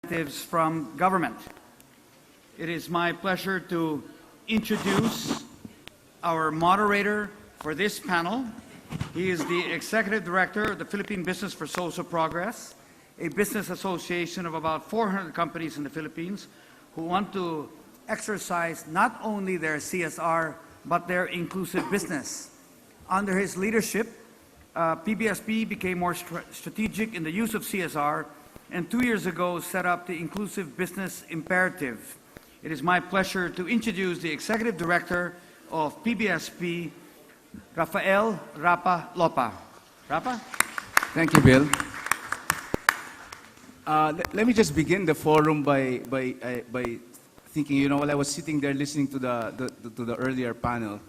representatives from government. It is my pleasure to introduce our moderator for this panel. He is the Executive Director of the Philippine Business for Social Progress, a business association of about 400 companies in the Philippines who want to exercise not only their CSR, but their inclusive business. Under his leadership, PBSP became more strategic in the use of CSR, and 2 years ago set up the Inclusive Business Imperative. It is my pleasure to introduce the Executive Director of PBSP, Rafael Rapa Lopa. Rapa? Thank you, Bill. Let me just begin the forum by thinking, while I was sitting there listening to the earlier panel,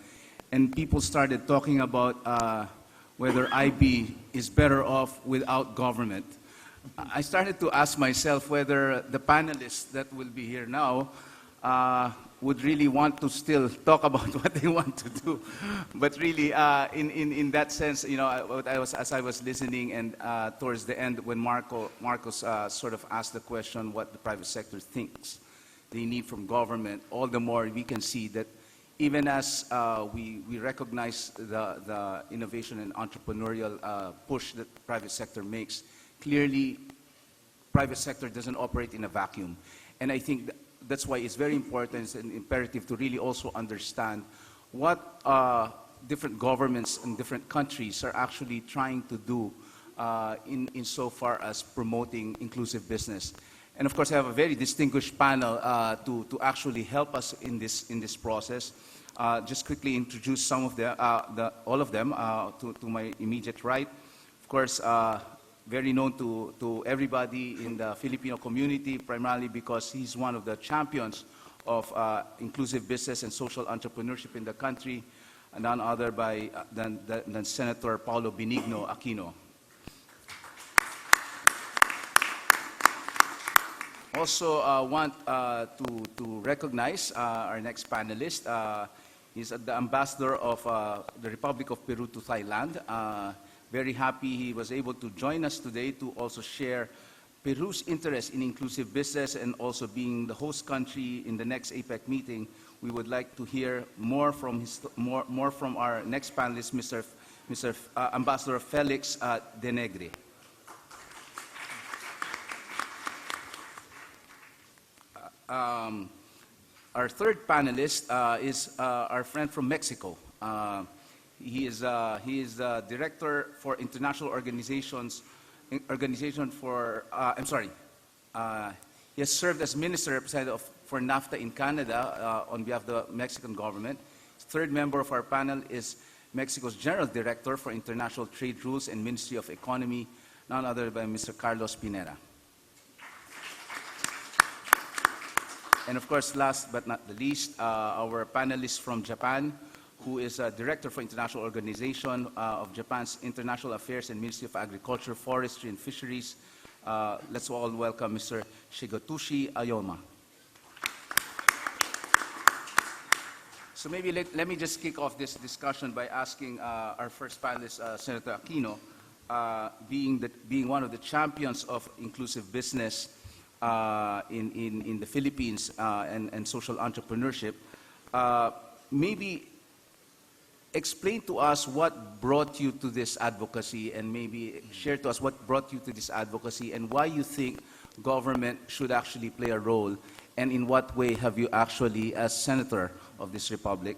and people started talking about whether IB is better off without government. I started to ask myself whether the panelists that will be here now would really want to still talk about what they want to do. But really, in that sense, as I was listening, and towards the end, when Marcos sort of asked the question what the private sector thinks they need from government, all the more we can see that even as we recognize the innovation and entrepreneurial push that the private sector makes, clearly, private sector doesn't operate in a vacuum. And I think that's why it's very important and imperative to really also understand what different governments in different countries are actually trying to do in so far as promoting inclusive business. And of course, I have a very distinguished panel to actually help us in this process. Just quickly introduce some of all of them to my immediate right. Of course, very known to everybody in the Filipino community, primarily because he's one of the champions of inclusive business and social entrepreneurship in the country, and none other than Senator Paulo Benigno Aquino. Also want to recognize our next panelist. He's the ambassador of the Republic of Peru to Thailand. Very happy he was able to join us today to also share Peru's interest in inclusive business, and also being the host country in the next APEC meeting. We would like to hear more from our next panelist, Mr. Ambassador Felix Denegre. Our third panelist is our friend from Mexico. He is the director for international he has served as minister representative for NAFTA in Canada on behalf of the Mexican government. Third member of our panel is Mexico's general director for international trade rules and Ministry of Economy, none other than Mr. Carlos Pineda. And of course, last but not the least, our panelist from Japan, who is a Director for International Organization of Japan's International Affairs and Ministry of Agriculture, Forestry, and Fisheries. Let's all welcome Mr. Shigetoshi Ayoma. So maybe let me just kick off this discussion by asking our first panelist, Senator Aquino, being one of the champions of inclusive business in the Philippines and social entrepreneurship. Maybe explain to us what brought you to this advocacy, and maybe share to us what brought you to this advocacy and why you think government should actually play a role, and in what way have you actually, as Senator of this Republic,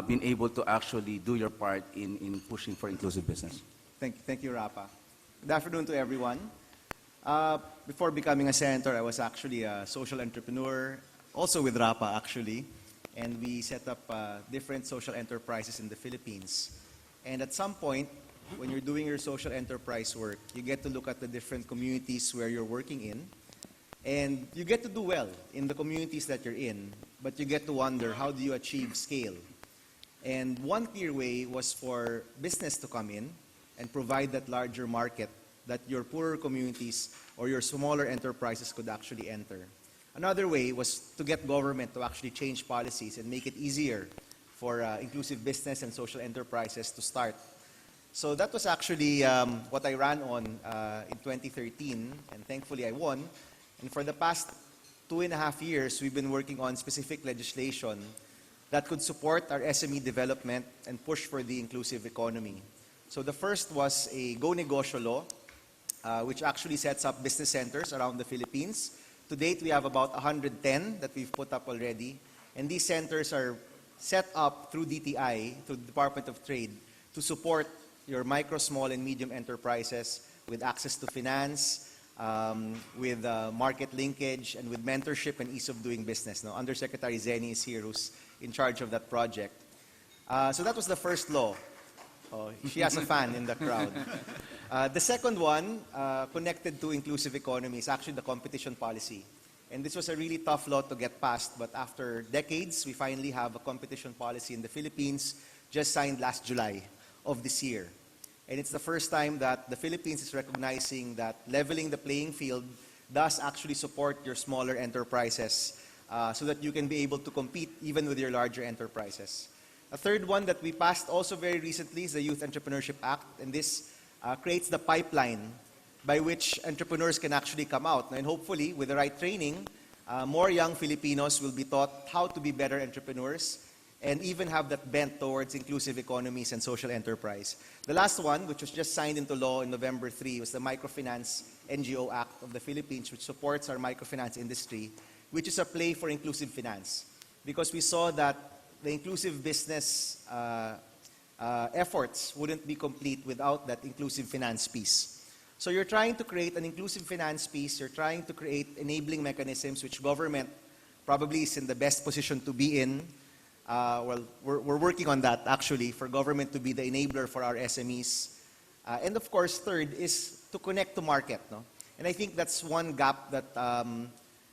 been able to actually do your part in pushing for inclusive business? Thank you, Rapa. Good afternoon to everyone. Before becoming a senator, I was actually a social entrepreneur, also with Rapa actually, and we set up different social enterprises in the Philippines. And at some point, when you're doing your social enterprise work, you get to look at the different communities where you're working in, and you get to do well in the communities that you're in, but you get to wonder, how do you achieve scale? And one clear way was for business to come in and provide that larger market that your poorer communities or your smaller enterprises could actually enter. Another way was to get government to actually change policies and make it easier for inclusive business and social enterprises to start. So that was actually what I ran on in 2013, and thankfully I won. And for the past 2.5 years, we've been working on specific legislation that could support our SME development and push for the inclusive economy. So the first was a Go Negosyo law, which actually sets up business centers around the Philippines. To date, we have about 110 that we've put up already. And these centers are set up through DTI, through the Department of Trade, to support your micro, small, and medium enterprises with access to finance, with market linkage, and with mentorship and ease of doing business. Now, Undersecretary Zenny is here, who's in charge of that project. So that was the first law. Oh, she has a fan in the crowd. The second one, connected to inclusive economy, is actually the competition policy. And this was a really tough law to get passed, but after decades, we finally have a competition policy in the Philippines, just signed last July of this year. And it's the first time that the Philippines is recognizing that leveling the playing field does actually support your smaller enterprises, so that you can be able to compete even with your larger enterprises. A third one that we passed also very recently is the Youth Entrepreneurship Act, and this creates the pipeline by which entrepreneurs can actually come out. And hopefully, with the right training, more young Filipinos will be taught how to be better entrepreneurs and even have that bent towards inclusive economies and social enterprise. The last one, which was just signed into law in November 3, was the Microfinance NGO Act of the Philippines, which supports our microfinance industry, which is a play for inclusive finance. Because we saw that the inclusive business efforts wouldn't be complete without that inclusive finance piece. So you're trying to create an inclusive finance piece, you're trying to create enabling mechanisms which government probably is in the best position to be in. Well, we're working on that actually, for government to be the enabler for our SMEs. And of course, third is to connect to market. No? And I think that's one gap that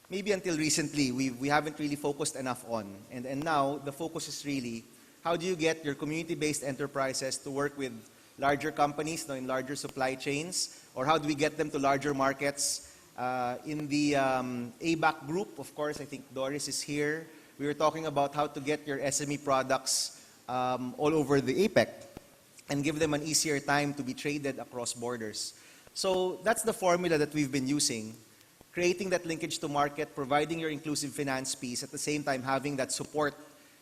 maybe until recently we haven't really focused enough on. And now the focus is really, how do you get your community-based enterprises to work with larger companies, in larger supply chains, or how do we get them to larger markets? In the APEC group, of course, I think Doris is here. We were talking about how to get your SME products all over the APEC and give them an easier time to be traded across borders. So that's the formula that we've been using, creating that linkage to market, providing your inclusive finance piece, at the same time having that support,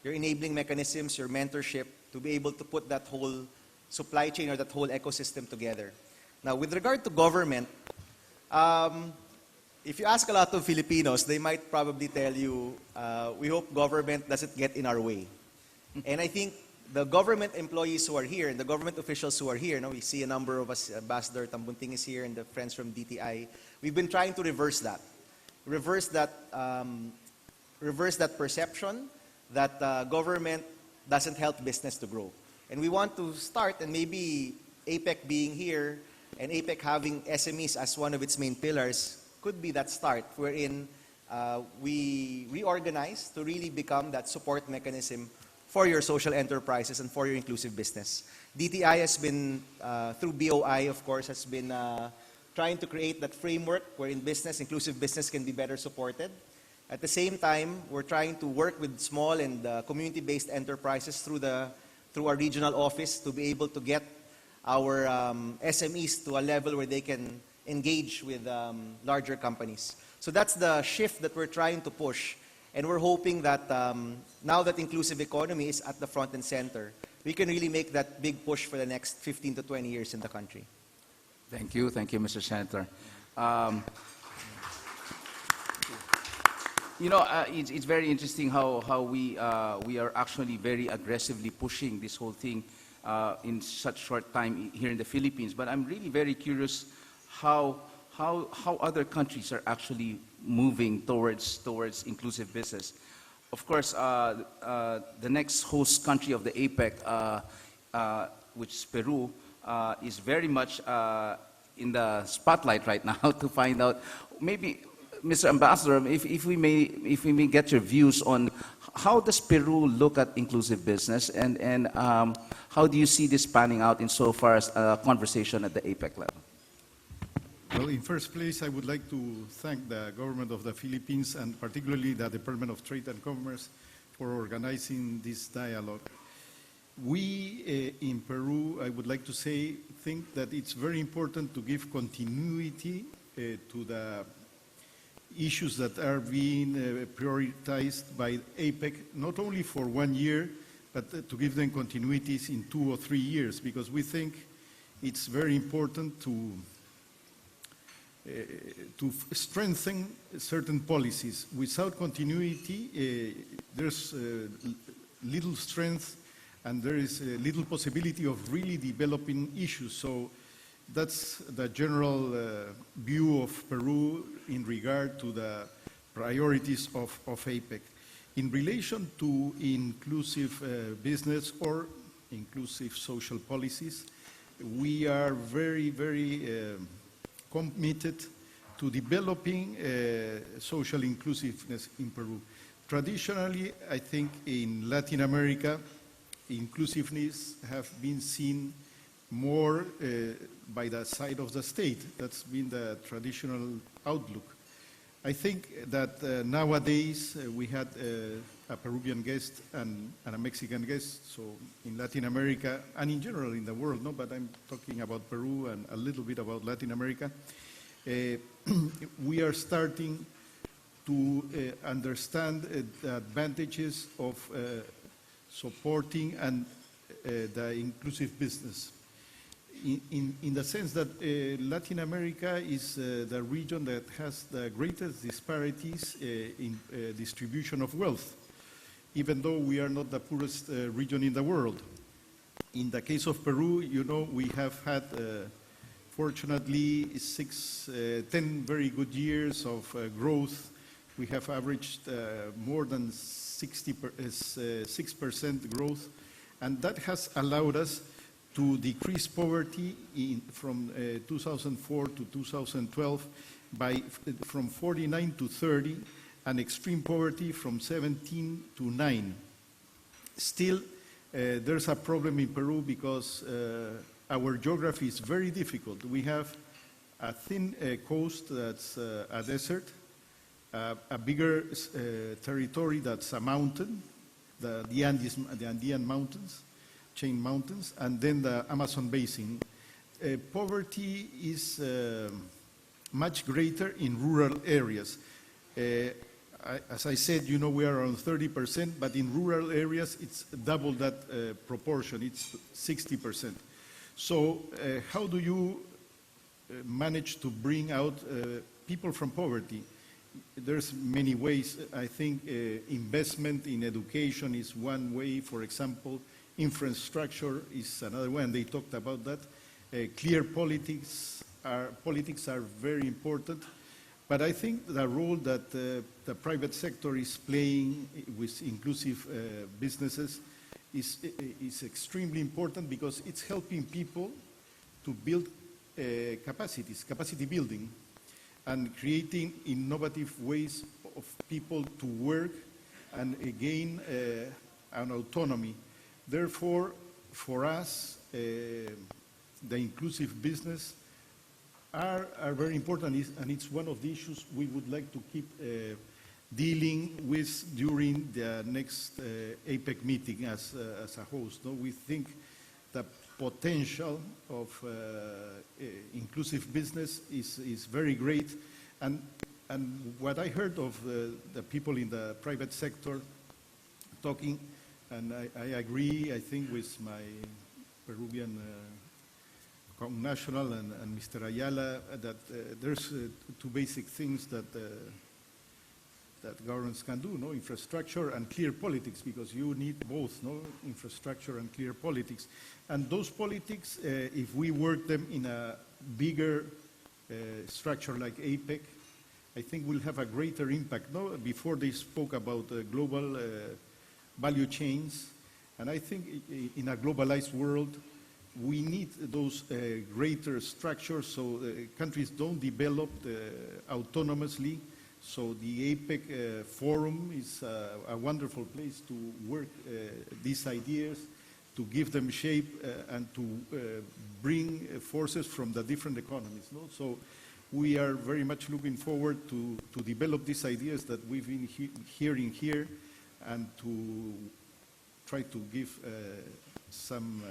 your enabling mechanisms, your mentorship, to be able to put that whole supply chain or that whole ecosystem together. Now, with regard to government, if you ask a lot of Filipinos, they might probably tell you, we hope government doesn't get in our way. And I think the government employees who are here and the government officials who are here, we see a number of us, Ambassador Tambunting is here and the friends from DTI, we've been trying to reverse that. Reverse that perception that government doesn't help business to grow. And we want to start, and maybe APEC being here and APEC having SMEs as one of its main pillars could be that start, wherein we reorganize to really become that support mechanism for your social enterprises and for your inclusive business. DTI has been, through BOI, of course, has been trying to create that framework wherein business, inclusive business, can be better supported. At the same time, we're trying to work with small and community-based enterprises through our regional office to be able to get our SMEs to a level where they can engage with larger companies. So that's the shift that we're trying to push. And we're hoping that now that inclusive economy is at the front and center, we can really make that big push for the next 15 to 20 years in the country. Thank you, Mr. Senator. It's very interesting how we are actually very aggressively pushing this whole thing in such short time here in the Philippines. But I'm really very curious how other countries are actually moving towards inclusive business. Of course, the next host country of the APEC, which is Peru, is very much in the spotlight right now to find out. Maybe, Mr. Ambassador, if we may get your views on how does Peru look at inclusive business, and how do you see this panning out insofar as a conversation at the APEC level? Well, in first place, I would like to thank the government of the Philippines and particularly the Department of Trade and Commerce for organizing this dialogue. We in Peru, I would like to say, think that it's very important to give continuity to the issues that are being prioritized by APEC, not only for 1 year, but to give them continuities in 2 or 3 years, because we think it's very important to strengthen certain policies. Without continuity, there's little strength and there is little possibility of really developing issues. So that's the general view of Peru in regard to the priorities of APEC. In relation to inclusive business or inclusive social policies, we are very, very committed to developing social inclusiveness in Peru. Traditionally, I think in Latin America, inclusiveness have been seen more by the side of the state. That's been the traditional outlook. I think that nowadays we had a Peruvian guest and a Mexican guest, so in Latin America and in general in the world, no, but I'm talking about Peru and a little bit about Latin America. We are starting to understand the advantages of supporting and the inclusive business. In the sense that Latin America is the region that has the greatest disparities in distribution of wealth, even though we are not the poorest region in the world. In the case of Peru, you know, we have had, fortunately, 10 very good years of growth. We have averaged more than 6% growth, and that has allowed us to decrease poverty from 2004 to 2012 from 49 to 30, and extreme poverty from 17 to 9. Still, there's a problem in Peru because our geography is very difficult. We have a thin coast that's a desert, a bigger territory that's a mountain, the Andean mountains, chain mountains, and then the Amazon basin. Poverty is much greater in rural areas. As I said, you know, we are around 30%, but in rural areas, it's double that proportion. It's 60%. So how do you manage to bring out people from poverty? There's many ways. I think investment in education is one way, for example. Infrastructure is another one. They talked about that. Clear politics are very important. But I think the role that the private sector is playing with inclusive businesses is extremely important, because it's helping people to build capacity building, and creating innovative ways of people to work and gain an autonomy. Therefore, for us, the inclusive business are very important, and it's one of the issues we would like to keep dealing with during the next APEC meeting as a host. No? We think the potential of inclusive business is very great, and what I heard of the people in the private sector talking, and I agree, I think, with my Peruvian national and Mr. Ayala, that there's two basic things that governments can do, no? Infrastructure and clear politics, because you need both, no? Infrastructure and clear politics. And those politics, if we work them in a bigger structure like APEC, I think will have a greater impact. No? Before they spoke about global value chains, and I think in a globalized world, we need those greater structures so countries don't develop autonomously. So the APEC forum is a wonderful place to work these ideas, to give them shape and to bring forces from the different economies. No? So we are very much looking forward to develop these ideas that we've been hearing here, and to try to give some,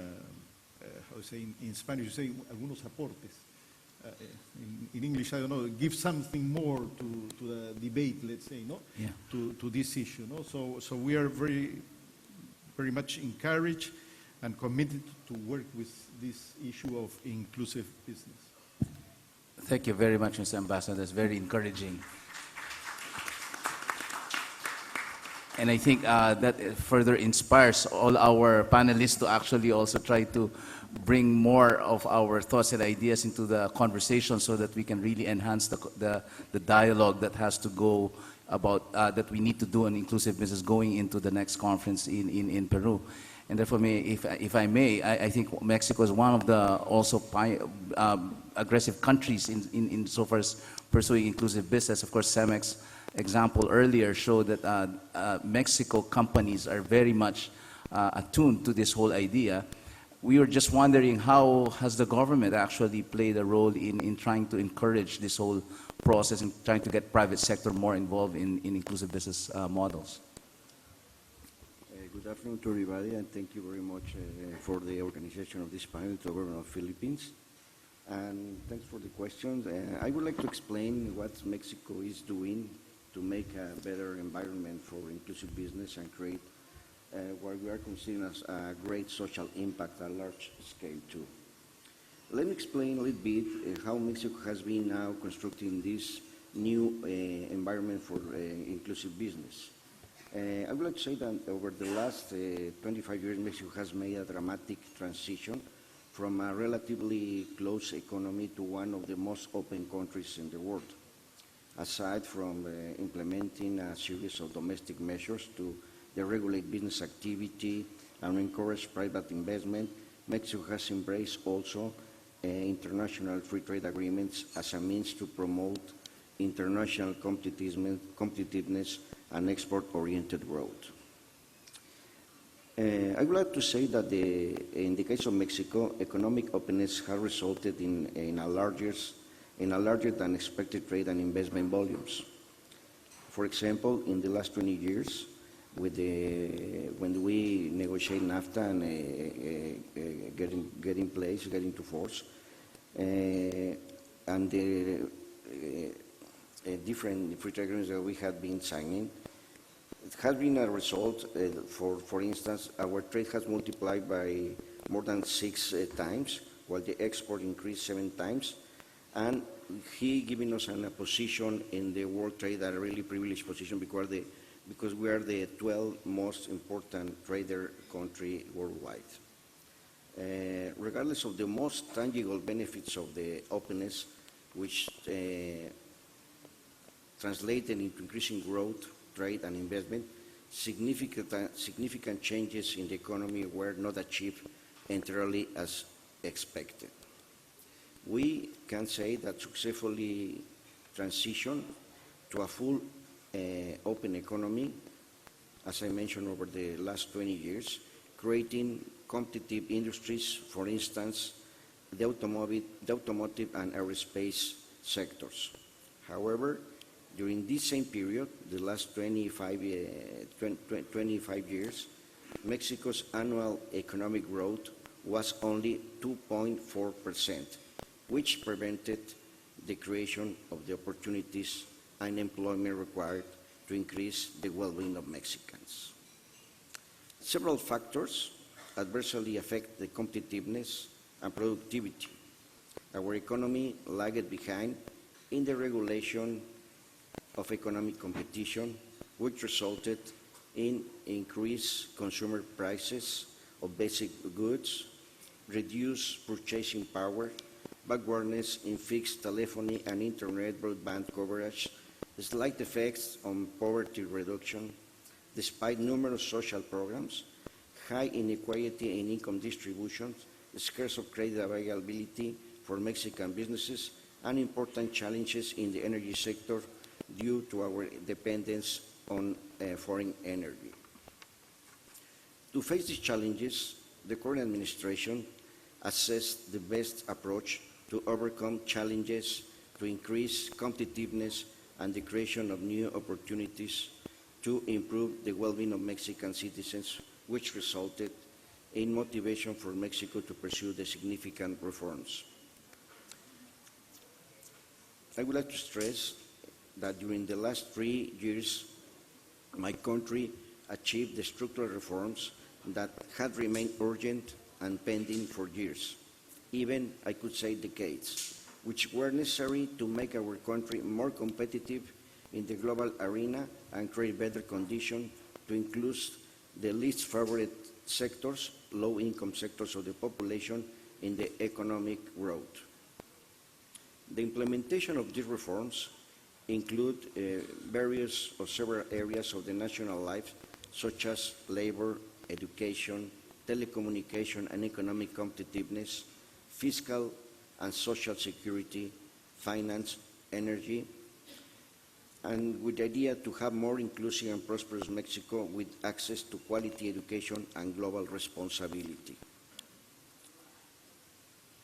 how to say in Spanish, you say algunos aportes, in English, I don't know, give something more to the debate, let's say, no? Yeah. To this issue, no? So we are very much encouraged and committed to work with this issue of inclusive business. Thank you very much, Mr. Ambassador. That's very encouraging. And I think that further inspires all our panelists to actually also try to bring more of our thoughts and ideas into the conversation so that we can really enhance the dialogue that has to go about, that we need to do on inclusive business going into the next conference in Peru. And therefore, if I may, I think Mexico is one of the also aggressive countries in so far as pursuing inclusive business. Of course, CEMEX example earlier showed that Mexico companies are very much attuned to this whole idea. We were just wondering, how has the government actually played a role in trying to encourage this whole process and trying to get private sector more involved in inclusive business models? Good afternoon to everybody, and thank you very much for the organization of this panel to the Government of Philippines. And thanks for the questions. I would like to explain what Mexico is doing to make a better environment for inclusive business and create what we are considering as a great social impact at large scale too. Let me explain a little bit how Mexico has been now constructing this new environment for inclusive business. I would like to say that over the last 25 years, Mexico has made a dramatic transition from a relatively closed economy to one of the most open countries in the world. Aside from implementing a series of domestic measures to deregulate business activity and encourage private investment, Mexico has embraced also international free trade agreements as a means to promote international competitiveness and export-oriented growth. I would like to say that in the case of Mexico, economic openness has resulted in a larger than expected trade and investment volumes. For example, in the last 20 years, when we negotiate NAFTA and get into force, and the different free trade agreements that we have been signing, it has been a result. For instance, our trade has multiplied by more than 6 times, while the export increased 7 times, and he giving us a position in the world trade, a really privileged position, because we are the 12th most important trader country worldwide. Regardless of the most tangible benefits of the openness, which translated into increasing growth, trade and investment, significant changes in the economy were not achieved entirely as expected. We can say that successfully transition to a full open economy, as I mentioned, over the last 20 years, creating competitive industries, for instance, the automotive and aerospace sectors. However, during this same period, the last 25 years, Mexico's annual economic growth was only 2.4%, which prevented the creation of the opportunities and employment required to increase the well-being of Mexicans. Several factors adversely affect the competitiveness and productivity. Our economy lagged behind in the regulation of economic competition, which resulted in increased consumer prices of basic goods, reduced purchasing power, backwardness in fixed telephony and internet broadband coverage, slight effects on poverty reduction, despite numerous social programs, high inequality in income distribution, scarce of credit availability for Mexican businesses, and important challenges in the energy sector due to our dependence on foreign energy. To face these challenges, the current administration assessed the best approach to overcome challenges, to increase competitiveness and the creation of new opportunities to improve the well-being of Mexican citizens, which resulted in motivation for Mexico to pursue the significant reforms. I would like to stress that during the last 3 years, my country achieved the structural reforms that had remained urgent and pending for years, even, I could say, decades, which were necessary to make our country more competitive in the global arena and create better conditions to include the least favored sectors, low-income sectors of the population in the economic growth. The implementation of these reforms include various or several areas of the national life, such as labor, education, telecommunication and economic competitiveness, fiscal and social security, finance, energy, and with the idea to have more inclusive and prosperous Mexico with access to quality education and global responsibility.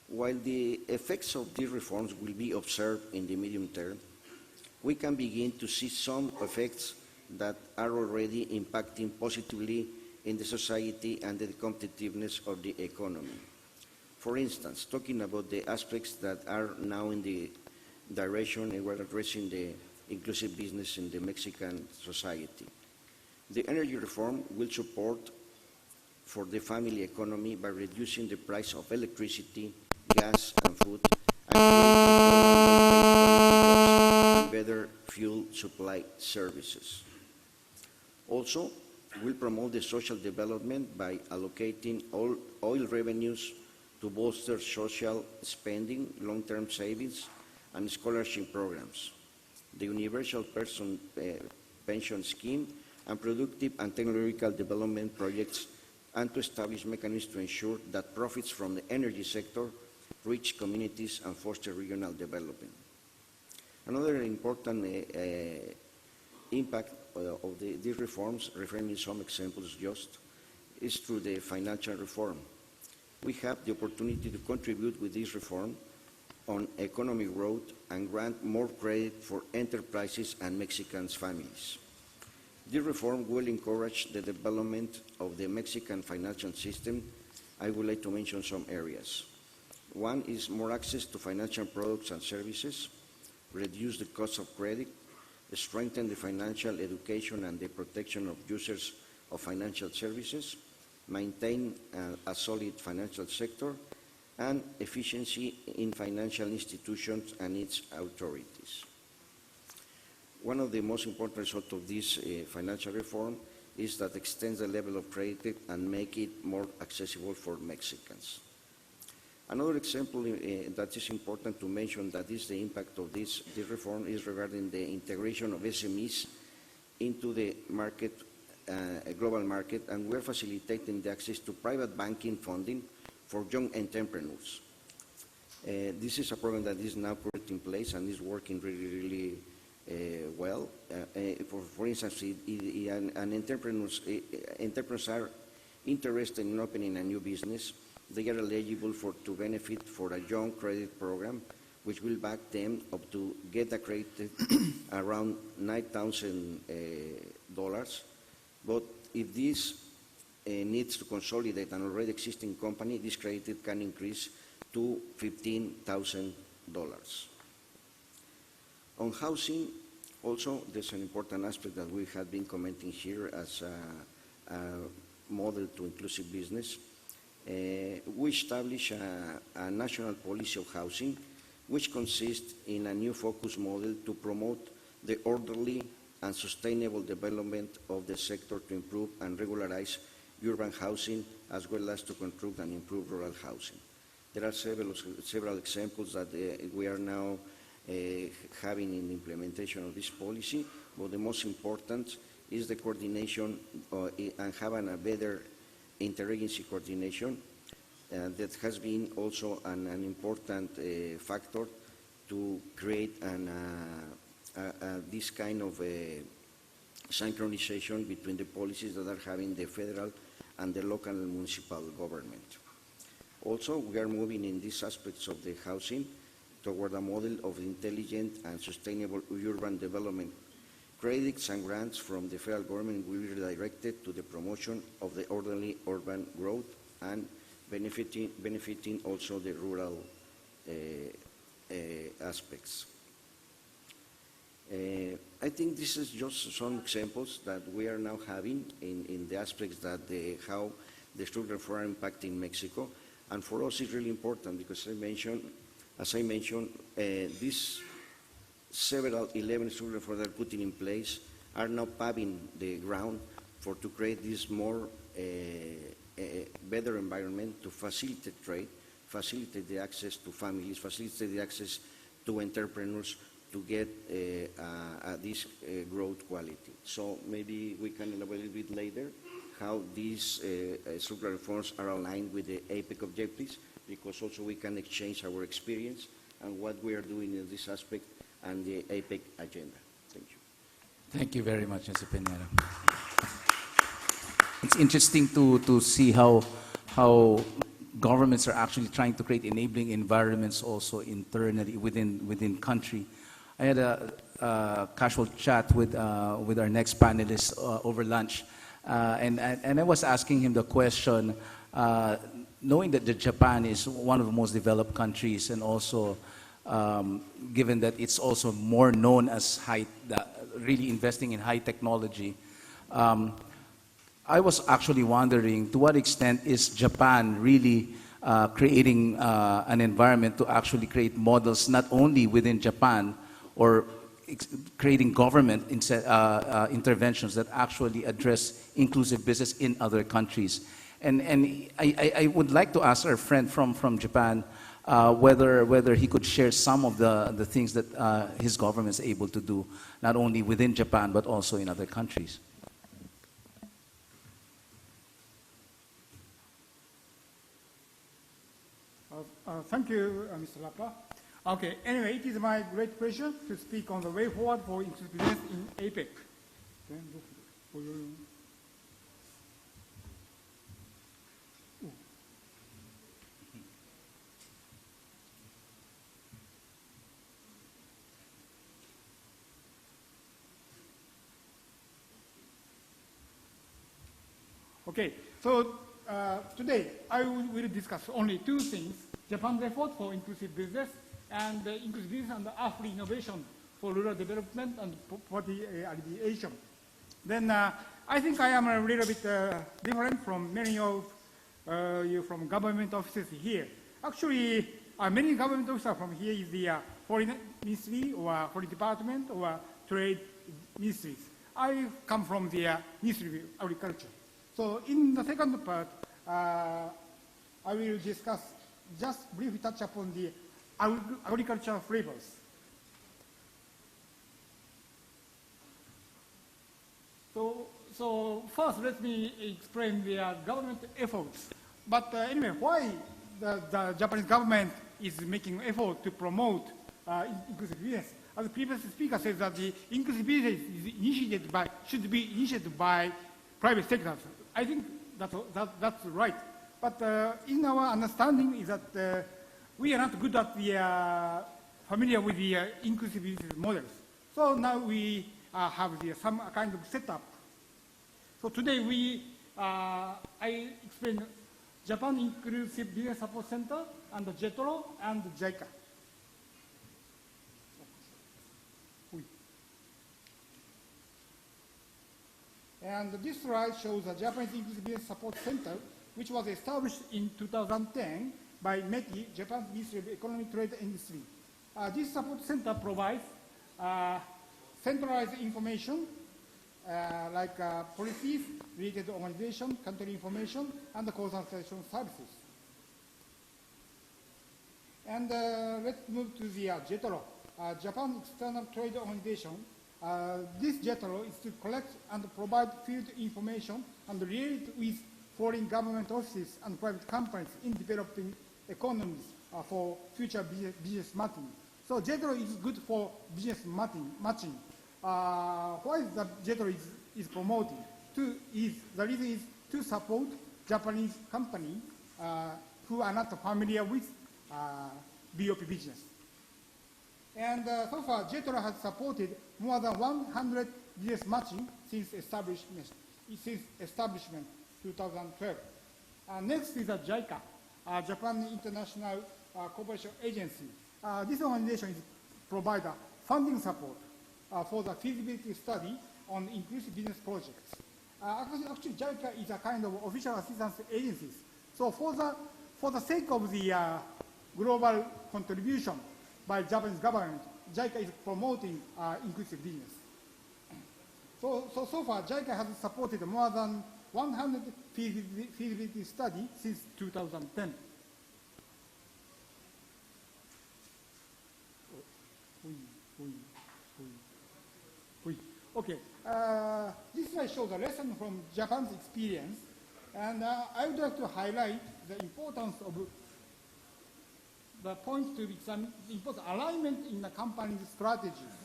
While the effects of these reforms will be observed in the medium term, we can begin to see some effects that are already impacting positively in the society and the competitiveness of the economy. For instance, talking about the aspects that are now in the direction and we're addressing the inclusive business in the Mexican society. The energy reform will support for the family economy by reducing the price of electricity, gas, and food, and creating better fuel supply services. Also, will promote the social development by allocating all oil revenues to bolster social spending, long-term savings, and scholarship programs, the universal pension scheme, and productive and technological development projects, and to establish mechanisms to ensure that profits from the energy sector reach communities and foster regional development. Another important impact of these reforms, referring to some examples just, is through the financial reform. We have the opportunity to contribute with this reform on economic growth and grant more credit for enterprises and Mexican families. This reform will encourage the development of the Mexican financial system. I would like to mention some areas. One is more access to financial products and services, reduce the cost of credit, strengthen the financial education and the protection of users of financial services, maintain a solid financial sector, and efficiency in financial institutions and its authorities. One of the most important results of this financial reform is that extends the level of credit and make it more accessible for Mexicans. Another example that is important to mention that is the impact of this reform is regarding the integration of SMEs into the market, global market, and we're facilitating the access to private banking funding for young entrepreneurs. This is a program that is now put in place and is working really well. For instance, entrepreneurs are interested in opening a new business. They are eligible to benefit for a young credit program, which will back them up to get accredited around $9,000. But if this needs to consolidate an already existing company, this credit can increase to $15,000. On housing, also, there's an important aspect that we have been commenting here as a model to inclusive business. We establish a national policy of housing, which consists in a new focus model to promote the orderly and sustainable development of the sector to improve and regularize urban housing, as well as to construct and improve rural housing. There are several examples that we are now having in the implementation of this policy, but the most important is the coordination and having a better interagency coordination. That has been also an important factor to create this kind of synchronization between the policies that are having the federal and the local and municipal government. Also, we are moving in these aspects of the housing toward a model of intelligent and sustainable urban development. Credits and grants from the federal government will be redirected to the promotion of the orderly urban growth and benefiting also the rural aspects. I think this is just some examples that we are now having in the aspects that how the structural reform are impacting Mexico. And for us, it's really important because as I mentioned, these several 11 structural reforms that are putting in place are now paving the ground to create this more better environment to facilitate trade, facilitate the access to families, facilitate the access to entrepreneurs to get this growth quality. So maybe we can elaborate a little bit later how these structural reforms are aligned with the APEC objectives, because also we can exchange our experience and what we are doing in this aspect and the APEC agenda. Thank you. Thank you very much, Mr. Pineda. It's interesting to see how governments are actually trying to create enabling environments also internally within country. I had a casual chat with our next panelist over lunch, and I was asking him the question, knowing that Japan is one of the most developed countries, and also given that it's also more known as really investing in high technology. I was actually wondering, to what extent is Japan really creating an environment to actually create models not only within Japan, or creating government interventions that actually address inclusive business in other countries. And I would like to ask our friend from Japan whether he could share some of the things that his government is able to do, not only within Japan, but also in other countries. Thank you, Mr. Lapa. Okay, anyway, it is my great pleasure to speak on the way forward for inclusive business in APEC. Okay, so today I will discuss only two things: Japan's effort for inclusive business and inclusive business and earthly innovation for rural development and poverty alleviation. Then I think I am a little bit different from many of you from government offices here. Actually, many government officers from here is the foreign ministry or foreign department or trade ministries. I come from the Ministry of Agriculture. So in the second part, I will discuss, just briefly touch upon the agricultural flavors. So first, let me explain the government efforts. But anyway, why the Japanese government is making effort to promote inclusive business? As the previous speaker says that the inclusive business is should be initiated by private sectors. I think that's right. But in our understanding is that we are not good at the familiar with the inclusive business models. So now we have some kind of setup. So today I explain Japan Inclusive Business Support Center and the JETRO and the JICA. And this slide shows the Japanese Inclusive Business Support Center, which was established in 2010 by METI, Japan's Ministry of Economy, Trade and Industry. This support center provides centralized information like policies, related organization, country information, and the consultation services. And let's move to the JETRO, Japan External Trade Organization. This JETRO is to collect and provide field information and relate with foreign government offices and private companies in developing economies for future business matching. So JETRO is good for business matching. Why the JETRO is promoting? The reason is to support Japanese companies who are not familiar with BOP business. And so far, JETRO has supported more than 100 business matching since establishment 2012. Next is the JICA, Japan International Cooperation Agency. This organization provides funding support for the feasibility study on inclusive business projects. Actually, JICA is a kind of official assistance agencies. So for the sake of the global contribution by Japanese government, JICA is promoting inclusive business. So far, JICA has supported more than 100 feasibility studies since 2010. Okay, this slide shows a lesson from Japan's experience, and I would like to highlight the importance of the points to examine, the important alignment in the company's strategies.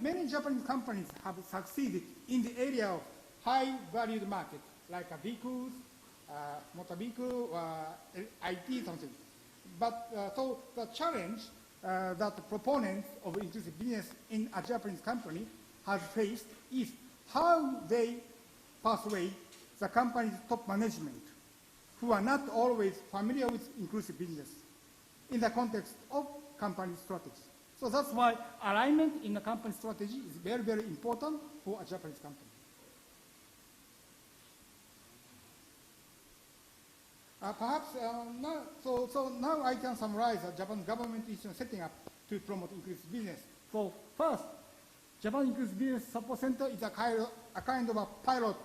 Many Japanese companies have succeeded in the area of high-valued market, like vehicles, motor vehicle, IT, something. But so the challenge that the proponents of inclusive business in a Japanese company has faced is how they persuade the company's top management, who are not always familiar with inclusive business, in the context of company strategy. So that's why alignment in the company strategy is very, very important for a Japanese company. So now I can summarize the Japanese government is setting up to promote inclusive business. So first, Japan Inclusive Business Support Center is a kind of a pilot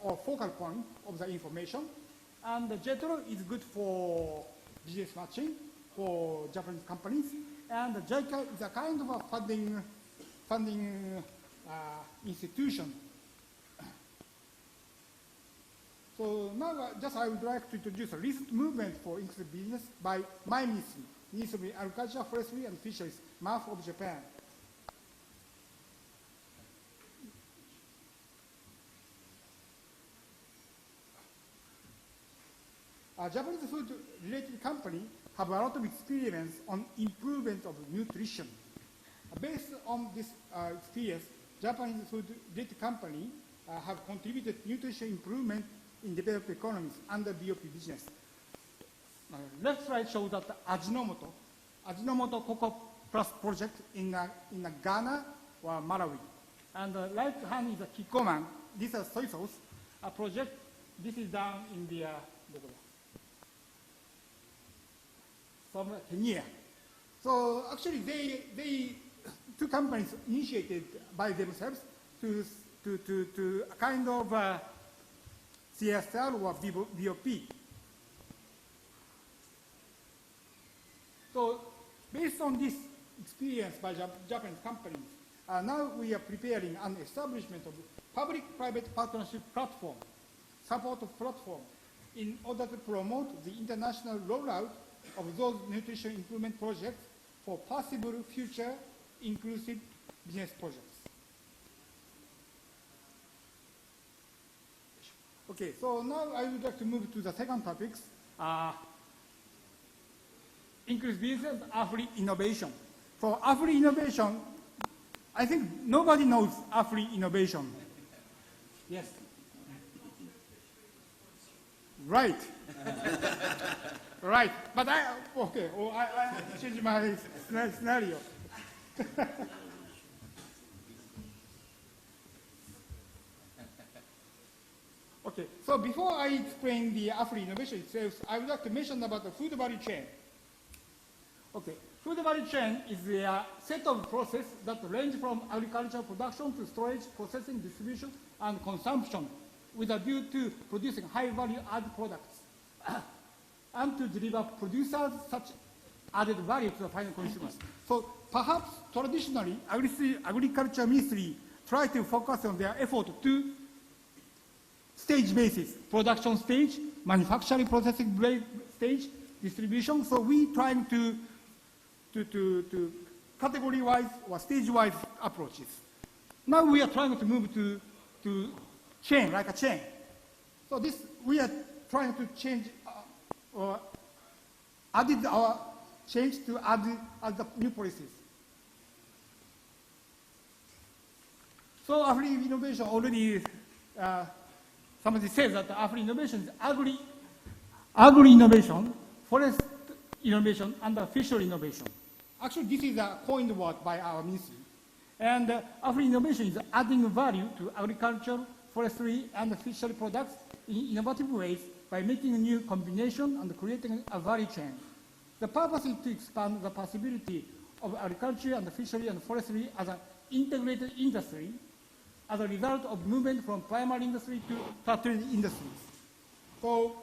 or focal point of the information. And the JETRO is good for business matching for Japanese companies. And the JICA is a kind of a funding institution. So now I would like to introduce a recent movement for inclusive business by my ministry, Ministry of Agriculture, Forestry and Fisheries, MAF of Japan. Japanese food-related companies have a lot of experience on improvement of nutrition. Based on this experience, Japanese food-related companies have contributed nutrition improvement in developed economies under BOP business. Left slide shows that Ajinomoto Cocoa Plus project in Ghana or Malawi. And the right hand is a Kikoman. This is soy sauce project. This is done in the from Kenya. So actually, two companies initiated by themselves to a kind of CSR or BOP. So based on this experience by Japanese companies, now we are preparing an establishment of public-private partnership platform, support of platform, in order to promote the international rollout of those nutrition improvement projects for possible future inclusive business projects. Okay, so now I would like to move to the second topics, inclusive business, Afri innovation. For Afri innovation, I think nobody knows Afri innovation. Yes. Right. Right. But I changed my scenario. Okay, so before I explain the Afri innovation itself, I would like to mention about the food value chain. Okay, food value chain is a set of processes that range from agricultural production to storage, processing, distribution, and consumption with a view to producing high value added products and to deliver producers such added value to the final consumers. So perhaps traditionally, agriculture ministry try to focus on their effort to stage basis, production stage, manufacturing processing stage, distribution. So we trying to category-wise or stage-wise approaches. Now we are trying to move to chain, like a chain. So this, we are trying to change or added our change to add the new policies. So Afri innovation already, somebody says that Afri innovation is agri innovation, forest innovation, and fishery innovation. Actually, this is a coined word by our ministry. And Afro-innovation is adding value to agriculture, forestry, and fishery products in innovative ways by making a new combination and creating a value chain. The purpose is to expand the possibility of agriculture and fishery and forestry as an integrated industry as a result of movement from primary industry to tertiary industries. So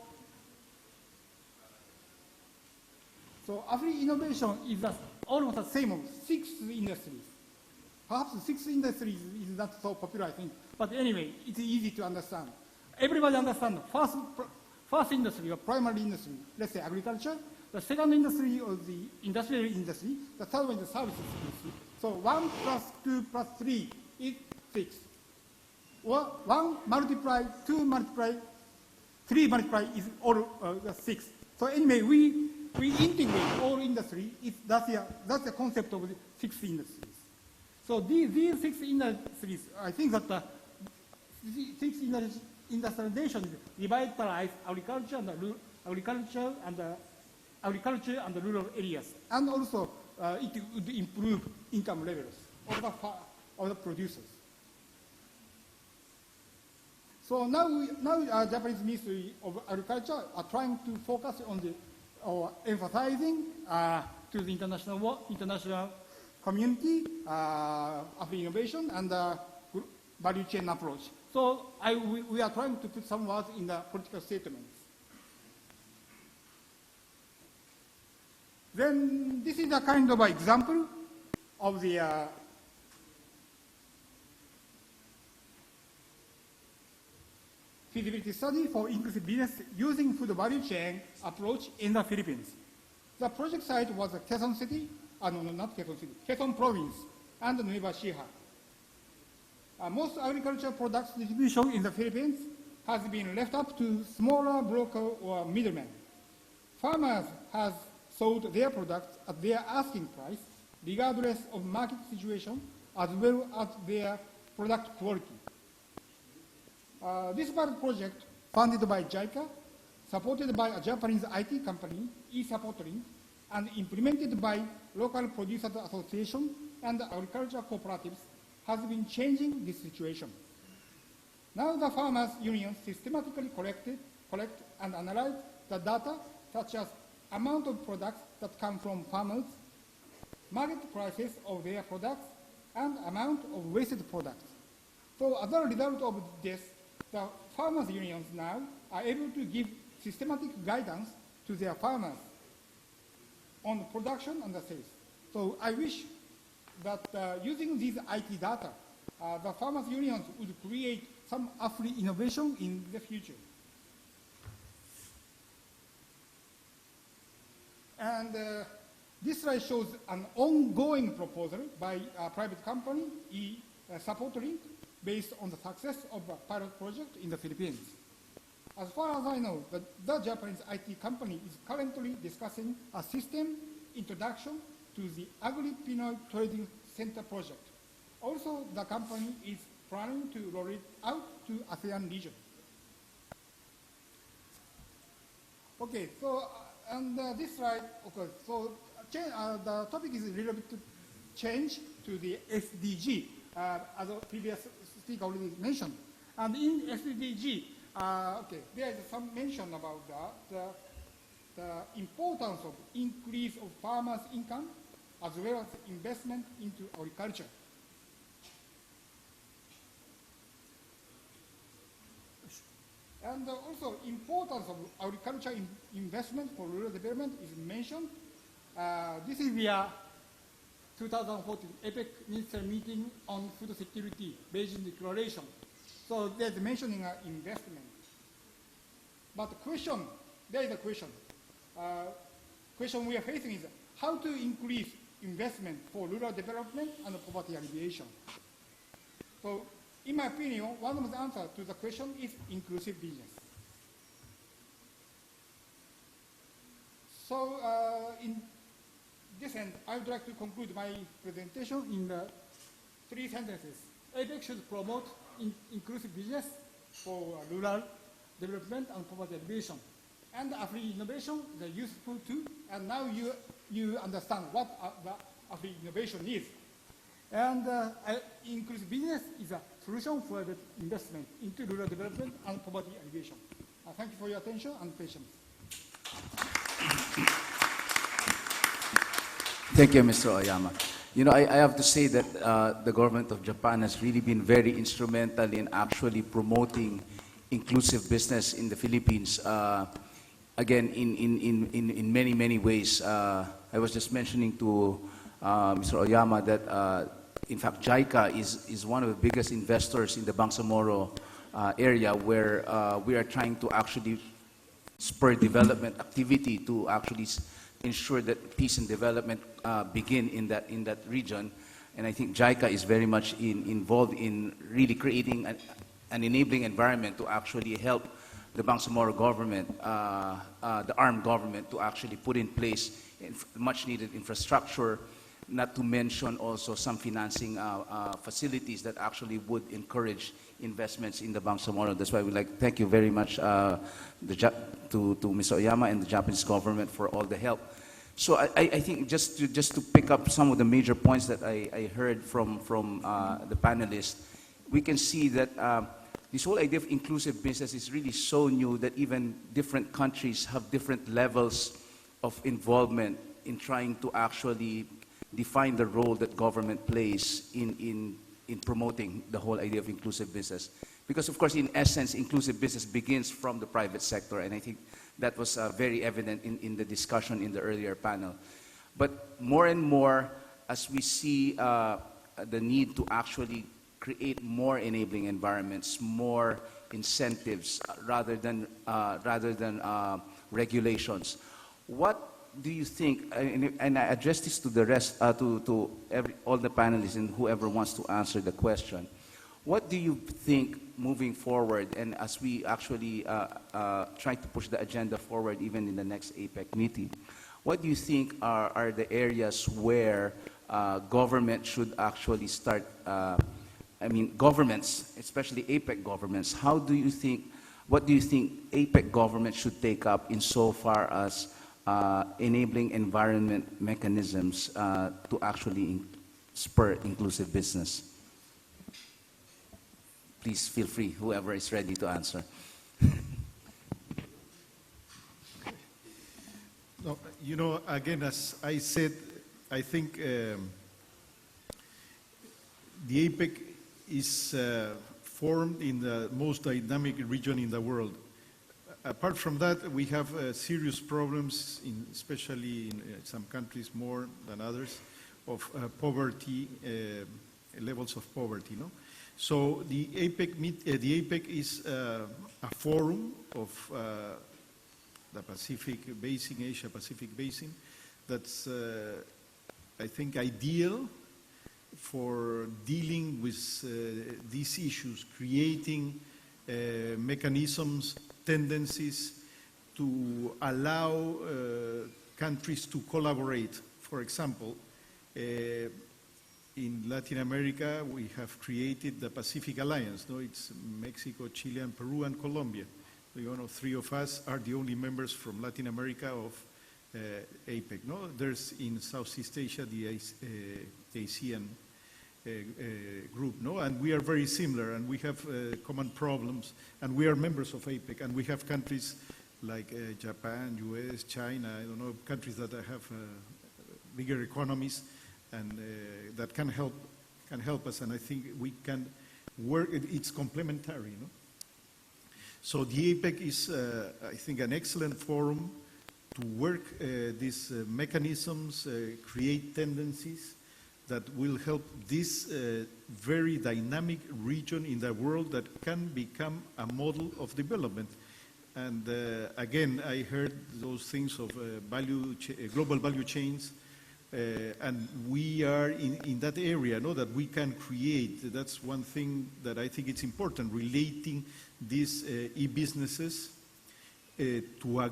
Afro-innovation is almost the same of 6 industries. Perhaps 6 industries is not so popular, I think. But anyway, it's easy to understand. Everybody understands first industry or primary industry, let's say agriculture. The second industry or the industrial industry. The third one is the services industry. So 1 plus 2 plus 3 is 6. Or 1 multiply, 2 multiply, 3 multiply is all 6. So anyway, we integrate all industry. That's the concept of the 6 industries. So these 6 industries, I think that the 6 industrialization revitalize agriculture and the rural areas, and also it would improve income levels of the producers. So now Japanese Ministry of Agriculture are trying to focus on emphasizing to the international community Afro-innovation and value chain approach. So we are trying to put some words in the political statements. Then this is a kind of an example of the feasibility study for inclusive business using food value chain approach in the Philippines. The project site was Quezon City, not Quezon City, Quezon Province and Nueva Ecija. Most agricultural products distribution in the Philippines has been left up to smaller broker or middlemen. Farmers have sold their products at their asking price, regardless of market situation, as well as their product quality. This pilot project, funded by JICA, supported by a Japanese IT company, e-Supporting, and implemented by local producers association and agricultural cooperatives, has been changing this situation. Now the farmers' unions systematically collect and analyze the data such as amount of products that come from farmers, market prices of their products, and amount of wasted products. So as a result of this, the farmers' unions now are able to give systematic guidance to their farmers on production and the sales. So I wish that using these IT data, the farmers' unions would create some Afro-innovation in the future. And this slide shows an ongoing proposal by a private company, e-Supporting, based on the success of a pilot project in the Philippines. As far as I know, the Japanese IT company is currently discussing a system introduction to the Agri-Pinoy Trading Center project. Also, the company is planning to roll it out to ASEAN region. Okay, so and this slide, okay, so the topic is a little bit change to the SDG, as a previous speaker already mentioned. And in SDG, okay, there is some mention about the importance of increase of farmers' income as well as investment into agriculture. And also importance of agriculture investment for rural development is mentioned. This is the 2014 APEC Minister Meeting on Food Security, Beijing Declaration. So there's mentioning investment. But there is a question. Question we are facing is how to increase investment for rural development and poverty alleviation. So in my opinion, one of the answers to the question is inclusive business. So in this end, I would like to conclude my presentation in 3 sentences. APEC should promote inclusive business for rural development and poverty alleviation. And Afro-innovation is useful too. And now you understand what the Afri innovation is. And inclusive business is a solution for the investment into rural development and poverty alleviation. Thank you for your attention and patience. Thank you, Mr. Oyama. You know, I have to say that the government of Japan has really been very instrumental in actually promoting inclusive business in the Philippines. Again, in many, many ways. I was just mentioning to Mr. Oyama that, in fact, JICA is one of the biggest investors in the Bangsamoro area, where we are trying to actually spur development activity to actually ensure that peace and development begin in that region. And I think JICA is very much involved in really creating an enabling environment to actually help the Bangsamoro government, the armed government, to actually put in place much needed infrastructure, not to mention also some financing facilities that actually would encourage investments in the Bangsamoro. That's why we'd like to thank you very much to Mr. Oyama and the Japanese government for all the help. So I think just to pick up some of the major points that I heard from the panelists, we can see that this whole idea of inclusive business is really so new that even different countries have different levels of involvement in trying to actually define the role that government plays in promoting the whole idea of inclusive business. Because, of course, in essence, inclusive business begins from the private sector, and I think that was very evident in the discussion in the earlier panel. But more and more, as we see the need to actually create more enabling environments, more incentives, rather than regulations, what do you think, and I address this to the rest, to all the panelists and whoever wants to answer the question, what do you think moving forward, and as we actually try to push the agenda forward even in the next APEC meeting, what do you think are the areas where government should actually start, governments, especially APEC governments, what do you think APEC government should take up insofar as enabling environment mechanisms to actually spur inclusive business? Please feel free, whoever is ready to answer. No, you know, again, as I said, I think the APEC is formed in the most dynamic region in the world. Apart from that, we have serious problems, especially in some countries more than others, of poverty, levels of poverty. No? So the APEC is a forum of the Pacific Basin, Asia-Pacific Basin, that's, I think, ideal for dealing with these issues, creating mechanisms, tendencies to allow countries to collaborate. For example, in Latin America, we have created the Pacific Alliance. No, it's Mexico, Chile, and Peru, and Colombia. You know, three of us are the only members from Latin America of APEC. No, there's in Southeast Asia the ASEAN group, no, and we are very similar, and we have common problems, and we are members of APEC, and we have countries like Japan, US, China, I don't know, countries that have bigger economies, and that can help us, and I think we can work. It's complementary, no? So the APEC is, I think, an excellent forum to work these mechanisms, create tendencies that will help this very dynamic region in the world that can become a model of development. And again, I heard those things of global value chains, and we are in that area, no, that we can create. That's one thing that I think it's important, relating these e-businesses to a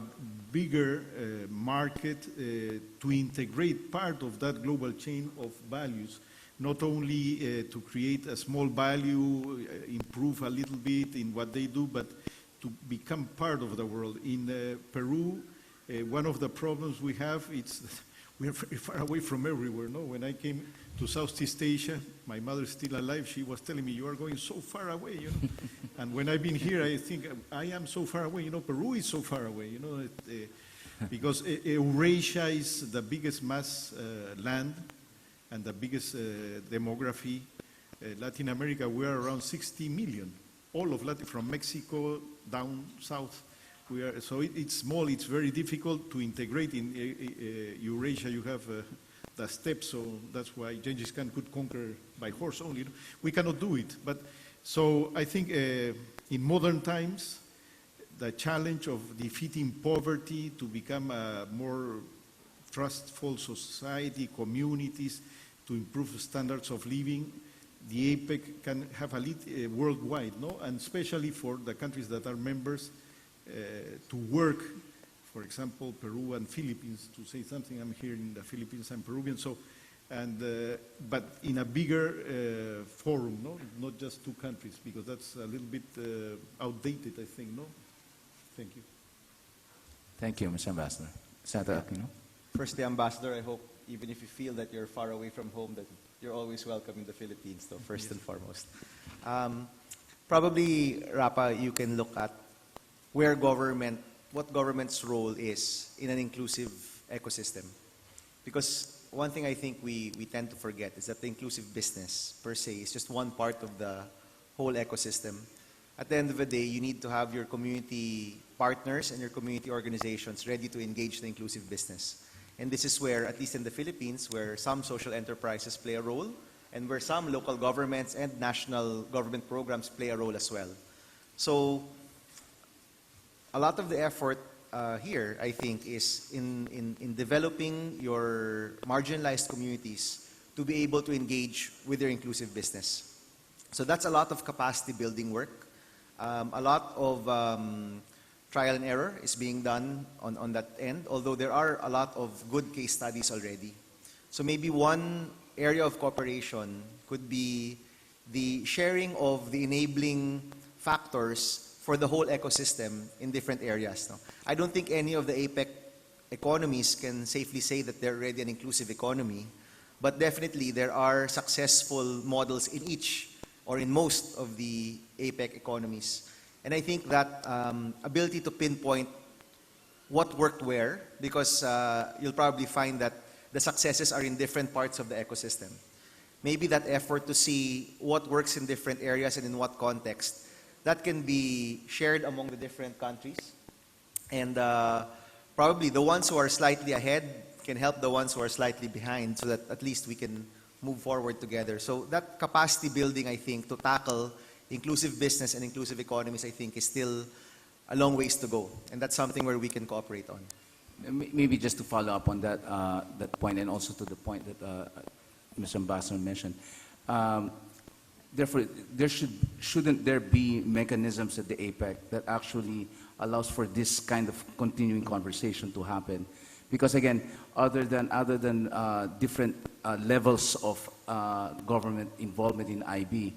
bigger market, to integrate part of that global chain of values, not only to create a small value, improve a little bit in what they do, but to become part of the world. In Peru, one of the problems we have is we are very far away from everywhere, no? When I came to Southeast Asia, my mother's still alive, she was telling me, you are going so far away, you know? And when I've been here, I think I am so far away, you know, Peru is so far away, you know, because Eurasia is the biggest mass land and the biggest demography. Latin America, we are around 60 million. All of Latin, from Mexico down south. So it's small, it's very difficult to integrate. In Eurasia, you have the steppes, so that's why Genghis Khan could conquer by horse only. We cannot do it. But so I think in modern times, the challenge of defeating poverty to become a more trustful society, communities, to improve standards of living, the APEC can have a lead worldwide, no? And especially for the countries that are members to work, for example, Peru and Philippines, to say something. I'm here in the Philippines, I'm Peruvian, so, and, but in a bigger forum, no? Not just two countries, because that's a little bit outdated, I think, no? Thank you. Thank you, Mr. Ambassador. Senator Aquino. Firstly, Ambassador, I hope even if you feel that you're far away from home, that you're always welcome in the Philippines, though, first and foremost. Probably, Rapa, you can look at where what government's role is in an inclusive ecosystem. Because one thing I think we tend to forget is that the inclusive business, per se, is just one part of the whole ecosystem. At the end of the day, you need to have your community partners and your community organizations ready to engage the inclusive business. And this is where, at least in the Philippines, where some social enterprises play a role, and where some local governments and national government programs play a role as well. So, a lot of the effort here, I think, is in developing your marginalized communities to be able to engage with their inclusive business. So that's a lot of capacity building work. A lot of trial and error is being done on that end, although there are a lot of good case studies already. So maybe one area of cooperation could be the sharing of the enabling factors for the whole ecosystem in different areas. No? I don't think any of the APEC economies can safely say that they're already an inclusive economy, but definitely there are successful models in each or in most of the APEC economies. And I think that ability to pinpoint what worked where, because you'll probably find that the successes are in different parts of the ecosystem. Maybe that effort to see what works in different areas and in what context, that can be shared among the different countries. And probably the ones who are slightly ahead can help the ones who are slightly behind so that at least we can move forward together. So that capacity building, I think, to tackle inclusive business and inclusive economies, I think, is still a long ways to go. And that's something where we can cooperate on. Maybe just to follow up on that, that point, and also to the point that Mr. Ambassador mentioned. Therefore, shouldn't there be mechanisms at the APEC that actually allows for this kind of continuing conversation to happen? Because again, other than different levels of government involvement in IB,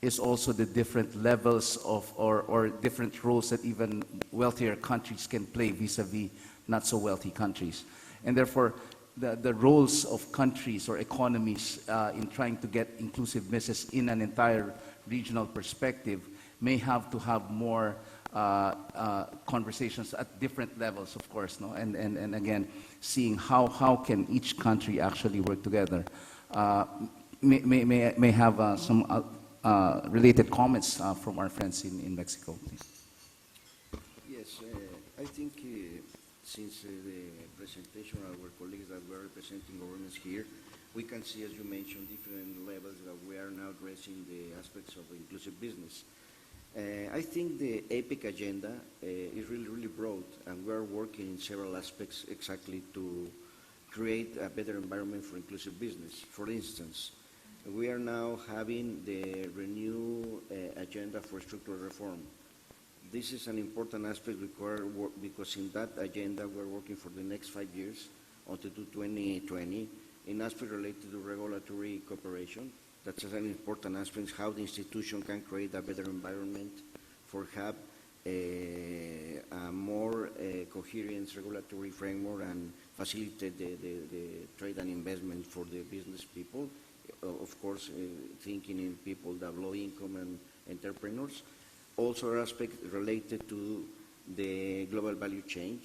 is also the different levels of or different roles that even wealthier countries can play vis-a-vis not so wealthy countries. And therefore, the roles of countries or economies in trying to get inclusive business in an entire regional perspective may have to have more conversations at different levels, of course, no? And again, seeing how can each country actually work together. May have some related comments from our friends in Mexico, please. Yes, I think since the presentation of our colleagues that were representing governments here, we can see, as you mentioned, different levels that we are now addressing the aspects of inclusive business. I think the APEC agenda is really broad, and we are working in several aspects exactly to create a better environment for inclusive business. For instance, we are now having the renew agenda for structural reform. This is an important aspect because in that agenda we're working for the next 5 years until 2020 in aspects related to regulatory cooperation. That's an important aspect, how the institution can create a better environment for a more coherent regulatory framework and facilitate the trade and investment for the business people, of course, thinking in people that have low income and entrepreneurs. Also aspects related to the global value chain.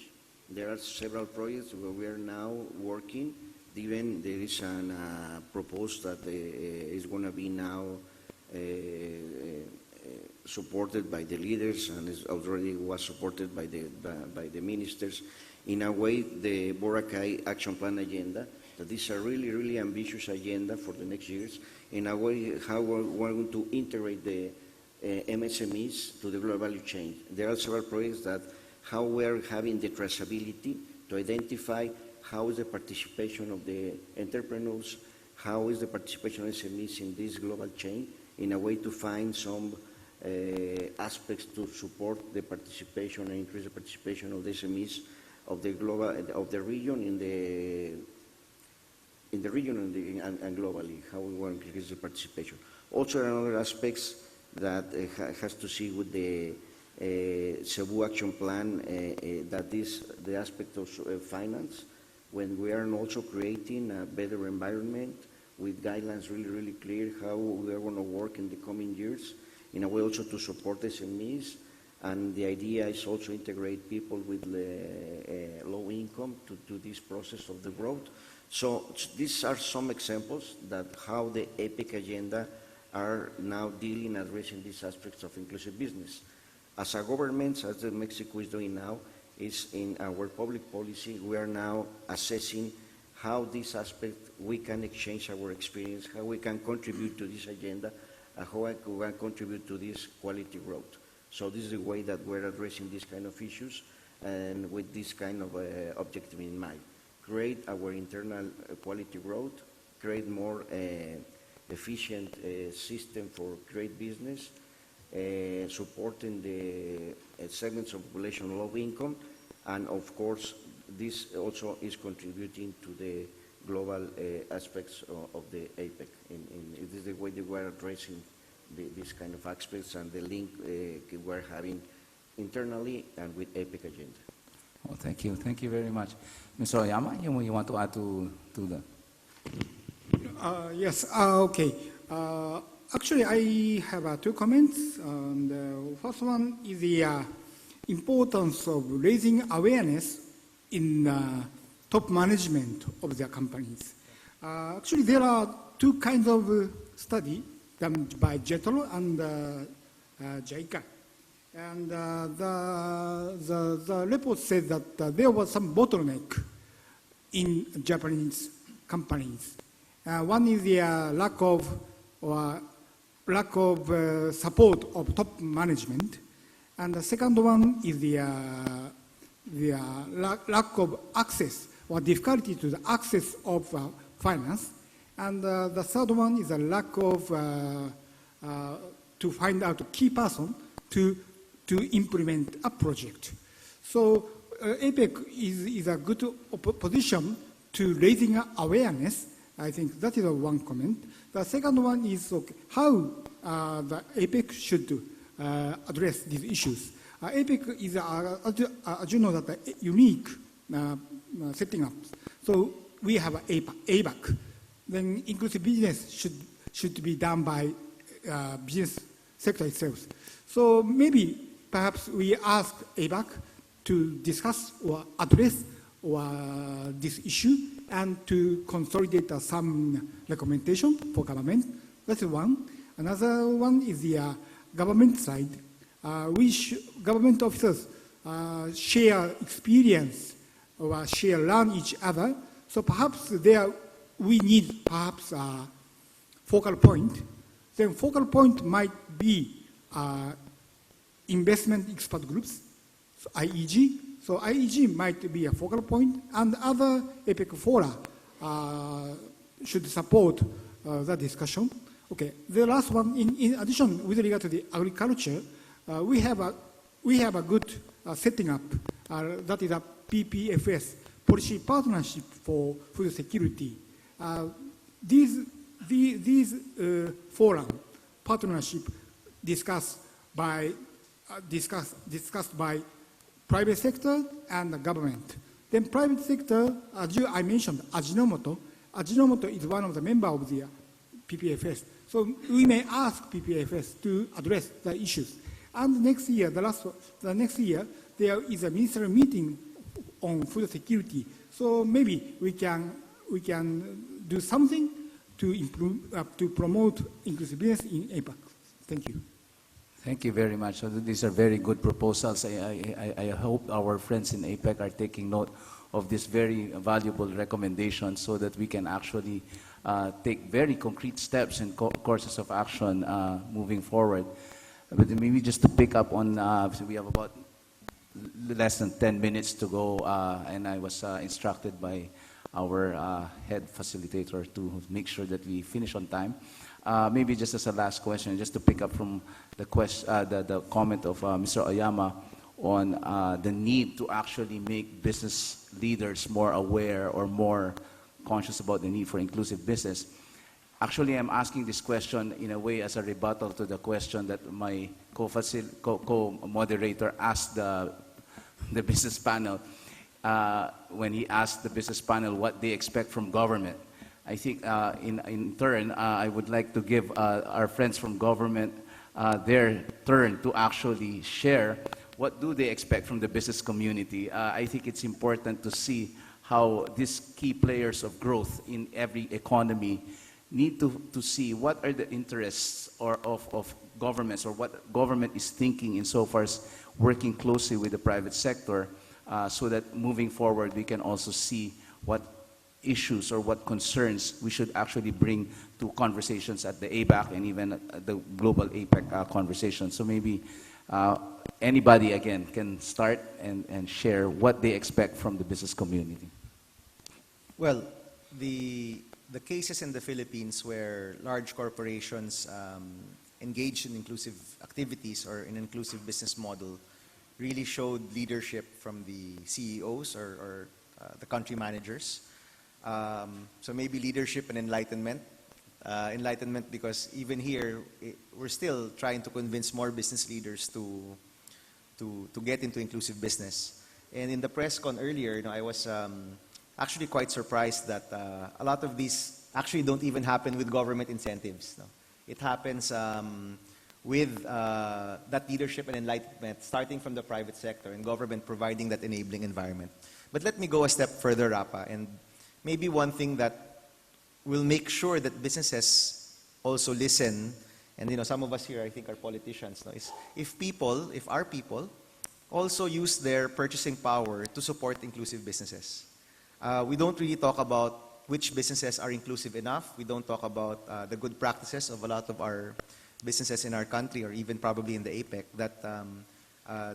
There are several projects where we are now working. Even there is a proposal that is going to be now supported by the leaders and is already was supported by the ministers. In a way, the Boracay Action Plan agenda, that is a really, really ambitious agenda for the next years. In a way, how we're going to integrate the MSMEs to the global value chain. There are several projects that how we're having the traceability to identify how is the participation of the entrepreneurs, how is the participation of SMEs in this global chain, in a way to find some aspects to support the participation and increase the participation of the SMEs of the global of the region in the region and globally, how we want to increase the participation. Also, another aspects that has to see with the Cebu Action Plan, that is the aspect of finance, when we are also creating a better environment with guidelines really, really clear how we are going to work in the coming years, in a way also to support SMEs, and the idea is also integrate people with low income to this process of the growth. So these are some examples that how the APEC agenda are now dealing, addressing these aspects of inclusive business. As a government, as Mexico is doing now, is in our public policy, we are now assessing how this aspect we can exchange our experience, how we can contribute to this agenda, and how we can contribute to this quality growth. So this is the way that we're addressing these kind of issues, and with this kind of objective in mind. Create our internal quality growth, create more efficient system for great business, supporting the segments of population low income, and of course, this also is contributing to the global aspects of the APEC. It is the way that we're addressing these kind of aspects and the link we're having internally and with APEC agenda. Well, thank you. Thank you very much. Mr. Oyama, you want to add to that? Yes, okay. Actually, I have two comments. The first one is the importance of raising awareness in top management of their companies. Actually, there are two kinds of study done by JETRO and JICA. And the report said that there was some bottleneck in Japanese companies. One is the lack of support of top management, and the second one is the lack of access or difficulty to the access of finance, and the third one is a lack of to find out a key person to implement a project. So APEC is a good position to raising awareness. I think that is one comment. The second one is how the APEC should address these issues. APEC is, as you know, that a unique setting up. So we have APEC. Then inclusive business should be done by business sector itself. So maybe perhaps we ask APEC to discuss or address this issue and to consolidate some recommendation for government. That's one. Another one is the government side. Government officers share experience or learn each other. So perhaps there we need perhaps a focal point. Then focal point might be investment expert groups, so IEG. So IEG might be a focal point, and other APEC fora should support the discussion. Okay, the last one, in addition, with regard to the agriculture, we have a good setting up, that is a PPFS, Policy Partnership for Food Security. These forum partnership discussed by private sector and the government. Then private sector, as I mentioned, Ajinomoto is one of the members of the PPFS. So we may ask PPFS to address the issues. And next year, the next year, there is a ministerial meeting on food security. So maybe we can do something to improve, to promote inclusiveness in APEC. Thank you. Thank you very much. So these are very good proposals. I hope our friends in APEC are taking note of this very valuable recommendation so that we can actually take very concrete steps and courses of action moving forward. But maybe just to pick up on, so we have about less than 10 minutes to go, and I was instructed by our head facilitator to make sure that we finish on time. Maybe just as a last question, just to pick up from the comment of Mr. Oyama on the need to actually make business leaders more aware or more conscious about the need for inclusive business. Actually, I'm asking this question in a way as a rebuttal to the question that my co-moderator asked the business panel when he asked the business panel what they expect from government. I think in turn, I would like to give our friends from government their turn to actually share what do they expect from the business community. I think it's important to see how these key players of growth in every economy need to see what are the interests of governments or what government is thinking insofar as working closely with the private sector so that moving forward we can also see what issues or what concerns we should actually bring to conversations at the APEC and even at the global APEC conversation. So maybe anybody again can start and share what they expect from the business community. Well, the cases in the Philippines where large corporations engaged in inclusive activities or in inclusive business model really showed leadership from the CEOs or the country managers. So maybe leadership and enlightenment. Enlightenment because even here, we're still trying to convince more business leaders to get into inclusive business. And in the press con earlier, I was actually quite surprised that a lot of these actually don't even happen with government incentives. No? It happens with that leadership and enlightenment starting from the private sector and government providing that enabling environment. But let me go a step further, Rapa, and maybe one thing that will make sure that businesses also listen, and some of us here I think are politicians, no, is if our people also use their purchasing power to support inclusive businesses. We don't really talk about which businesses are inclusive enough. We don't talk about the good practices of a lot of our businesses in our country or even probably in the APEC that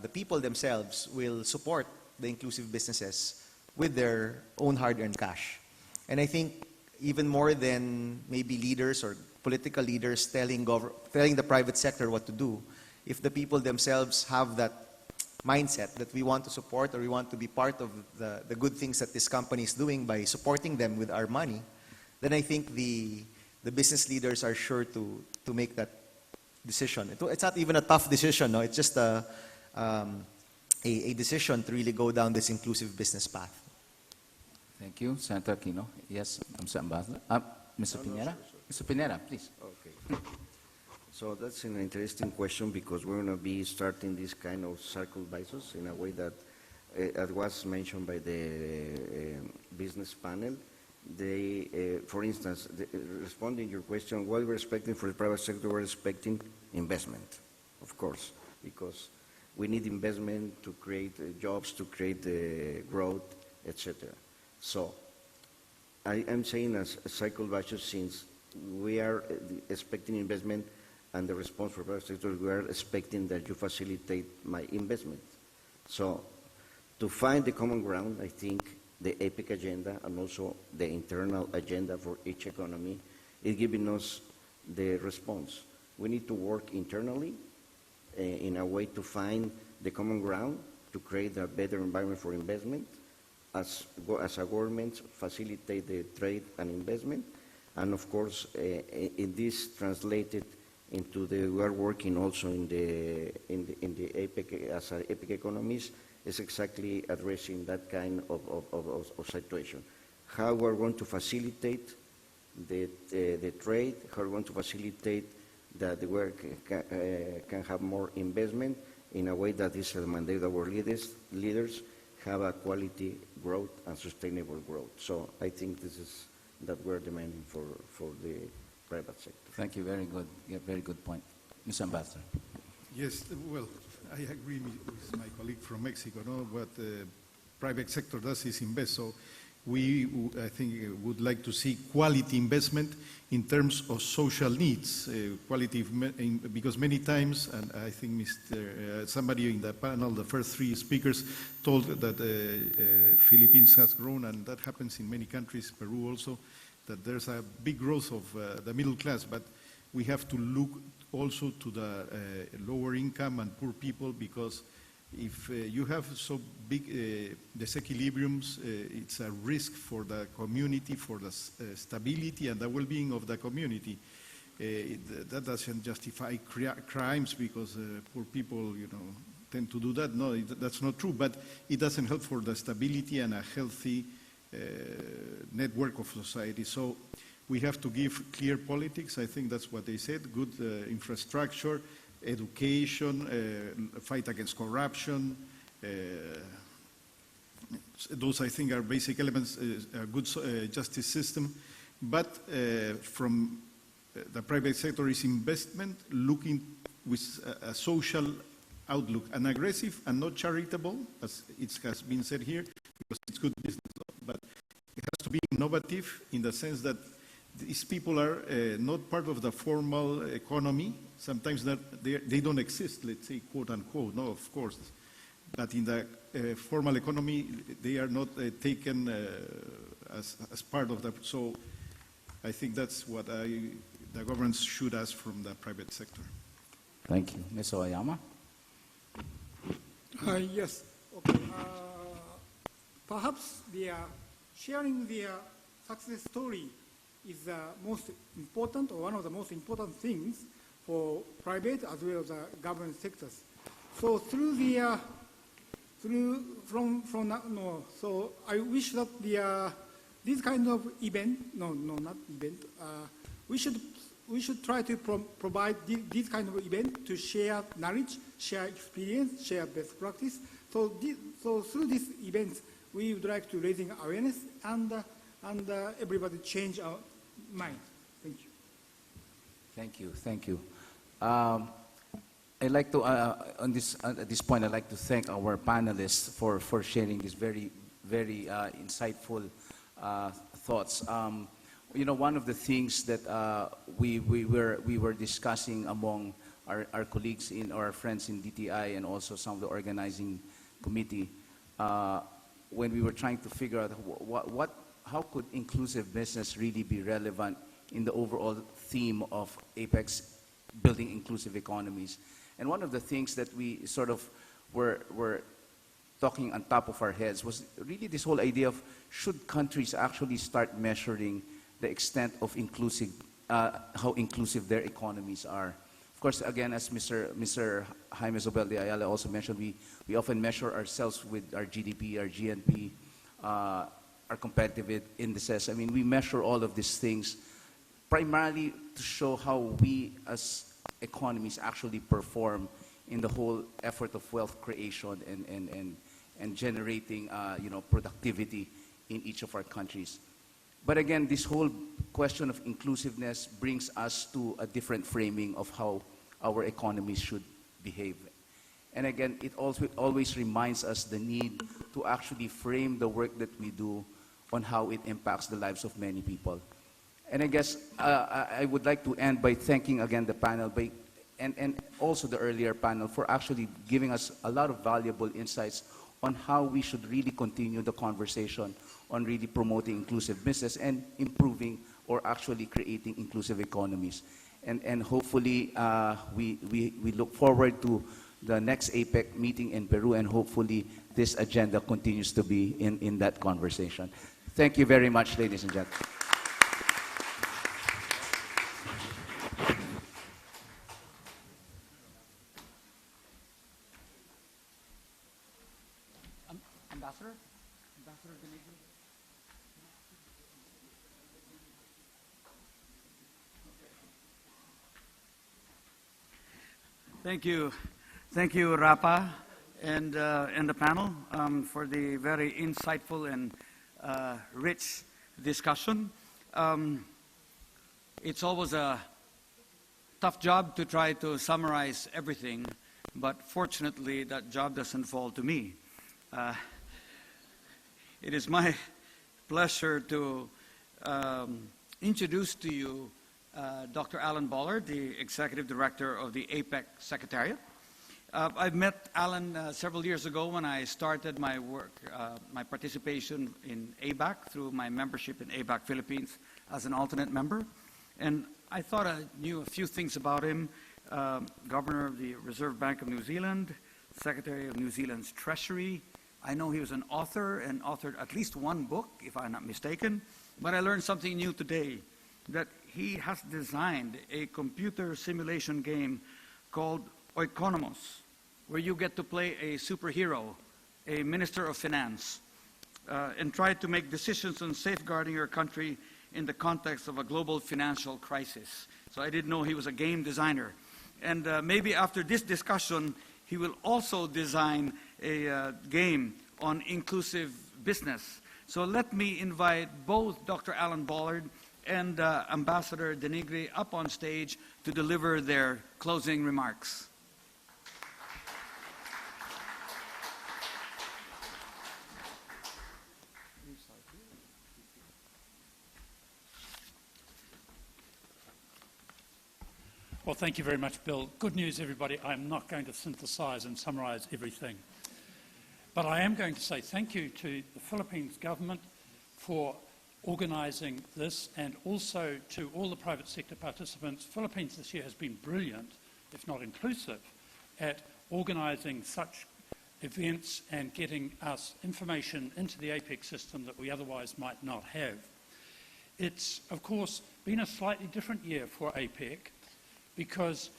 the people themselves will support the inclusive businesses with their own hard-earned cash. And I think even more than maybe leaders or political leaders telling the private sector what to do, if the people themselves have that mindset that we want to support or we want to be part of the good things that this company is doing by supporting them with our money, then I think the business leaders are sure to make that decision. It's not even a tough decision, no? It's just a decision to really go down this inclusive business path. Thank you, Senator Aquino. Yes, Mr. Ambassador. Mr. Pinera? Mr. Pinera, please. Okay. So that's an interesting question because we're going to be starting this kind of circle basis in a way that, as was mentioned by the business panel, they, for instance, responding to your question, what we're expecting for the private sector, we're expecting investment, of course, because we need investment to create jobs, to create growth, etc. So I am saying as a cycle basis since we are expecting investment and the response for private sector, we are expecting that you facilitate my investment. So to find the common ground, I think the APEC agenda and also the internal agenda for each economy is giving us the response. We need to work internally in a way to find the common ground to create a better environment for investment as a government facilitate the trade and investment. And of course, in this translated into we are working also in the APEC as APEC economies is exactly addressing that kind of situation. How we're going to facilitate the trade, how we're going to facilitate that the work can have more investment in a way that is a mandate of our leaders have a quality growth and sustainable growth. So I think this is that we're demanding for the private sector. Thank you. Very good. Yeah, very good point. Mr. Ambassador. Yes, well, I agree with my colleague from Mexico. No, what the private sector does is invest. So we, I think, would like to see quality investment in terms of social needs, because many times, and I think somebody in the panel, the first three speakers, told that Philippines has grown, and that happens in many countries, Peru also, that there's a big growth of the middle class, but we have to look also to the lower income and poor people, because if you have so big disequilibriums, it's a risk for the community, for the stability and the well-being of the community. That doesn't justify crimes because poor people, tend to do that. No, that's not true, but it doesn't help for the stability and a healthy network of society. So we have to give clear politics. I think that's what they said, good infrastructure, education, fight against corruption. Those, I think, are basic elements, a good justice system. But from the private sector is investment, looking with a social outlook, and aggressive and not charitable, as it has been said here, because it's good business. But it has to be innovative in the sense that these people are not part of the formal economy. Sometimes they don't exist, let's say, quote unquote. No, of course. But in the formal economy, they are not taken as part of that. So I think that's what the government should ask from the private sector. Thank you. Ms. Oyama? Yes. Okay. Perhaps sharing their success story is the most important, or one of the most important things for private as well as government sectors. So so I wish that this kind of event, we should try to provide this kind of event to share knowledge, share experience, share best practice. So through these events, we would like to raising awareness and everybody change our mind. Thank you. Thank you. Thank you. I'd like to, at this point, I'd like to thank our panelists for sharing these very, very insightful thoughts. One of the things that we were discussing among our colleagues our friends in DTI and also some of the organizing committee, when we were trying to figure out how could inclusive business really be relevant in the overall theme of APEC's building inclusive economies. And one of the things that we sort of were talking on top of our heads was really this whole idea of should countries actually start measuring the extent of how inclusive their economies are. Of course, again, as Mr. Jaime Zobel de Ayala also mentioned, we often measure ourselves with our GDP, our GNP, our competitive indices. I mean, we measure all of these things primarily to show how we as economies actually perform in the whole effort of wealth creation and generating productivity in each of our countries. But again, this whole question of inclusiveness brings us to a different framing of how our economies should behave. And again, it always reminds us the need to actually frame the work that we do on how it impacts the lives of many people. And I guess I would like to end by thanking again the panel and also the earlier panel for actually giving us a lot of valuable insights on how we should really continue the conversation on really promoting inclusive business and improving or actually creating inclusive economies. And hopefully we look forward to the next APEC meeting in Peru, and hopefully this agenda continues to be in that conversation. Thank you very much, ladies and gentlemen. Ambassador? Ambassador Denigri? Thank you, Rapa, and the panel for the very insightful and rich discussion. It's always a tough job to try to summarize everything, but fortunately that job doesn't fall to me. It is my pleasure to introduce to you Dr. Alan Bollard, the Executive Director of the APEC Secretariat. I've met Alan several years ago when I started my work, my participation in ABAC through my membership in ABAC Philippines as an alternate member. And I thought I knew a few things about him. Governor of the Reserve Bank of New Zealand, Secretary of New Zealand's Treasury. I know he was an author and authored at least one book, if I'm not mistaken. But I learned something new today, that he has designed a computer simulation game called Oikonomos, where you get to play a superhero, a minister of finance, and try to make decisions on safeguarding your country in the context of a global financial crisis. So I didn't know he was a game designer. And maybe after this discussion, he will also design a game on inclusive business. So let me invite both Dr. Alan Bollard and Ambassador Denigri up on stage to deliver their closing remarks. Well, thank you very much, Bill. Good news, everybody. I'm not going to synthesize and summarize everything. But I am going to say thank you to the Philippines government for organising this, and also to all the private sector participants. Philippines this year has been brilliant, if not inclusive, at organising such events and getting us information into the APEC system that we otherwise might not have. It's, of course, been a slightly different year for APEC, because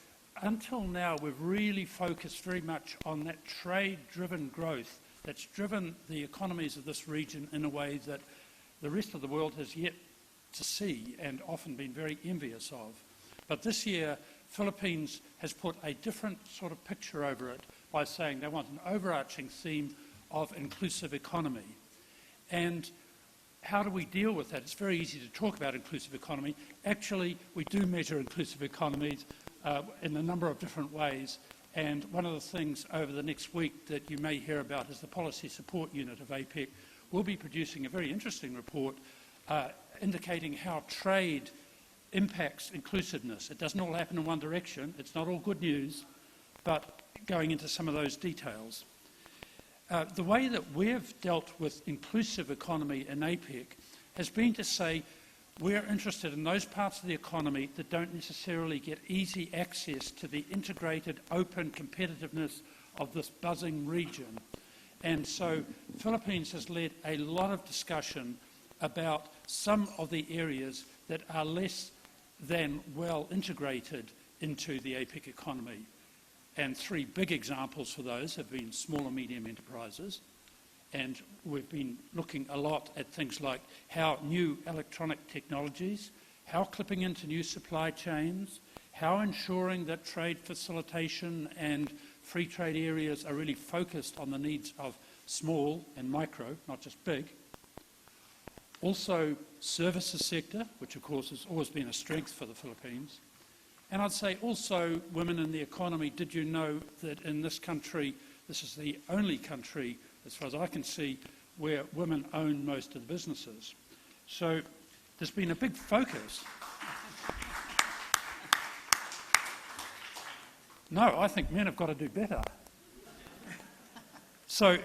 until now we've really focused very much on that trade-driven growth that's driven the economies of this region in a way that the rest of the world has yet to see and often been very envious of. But this year, Philippines has put a different sort of picture over it by saying they want an overarching theme of inclusive economy. And how do we deal with that? It's very easy to talk about inclusive economy. Actually, we do measure inclusive economies in a number of different ways. And one of the things over the next week that you may hear about is the Policy Support Unit of APEC. We'll be producing a very interesting report indicating how trade impacts inclusiveness. It doesn't all happen in one direction. It's not all good news, but going into some of those details. The way that we've dealt with inclusive economy in APEC has been to say we're interested in those parts of the economy that don't necessarily get easy access to the integrated, open competitiveness of this buzzing region. And so Philippines has led a lot of discussion about some of the areas that are less than well integrated into the APEC economy. And three big examples for those have been small and medium enterprises. And we've been looking a lot at things like how new electronic technologies, how clipping into new supply chains, how ensuring that trade facilitation and free trade areas are really focused on the needs of small and micro, not just big. Also, services sector, which of course has always been a strength for the Philippines. And I'd say also women in the economy. Did you know that in this country, this is the only country, as far as I can see, where women own most of the businesses? So there's been a big focus. No, I think men have got to do better. So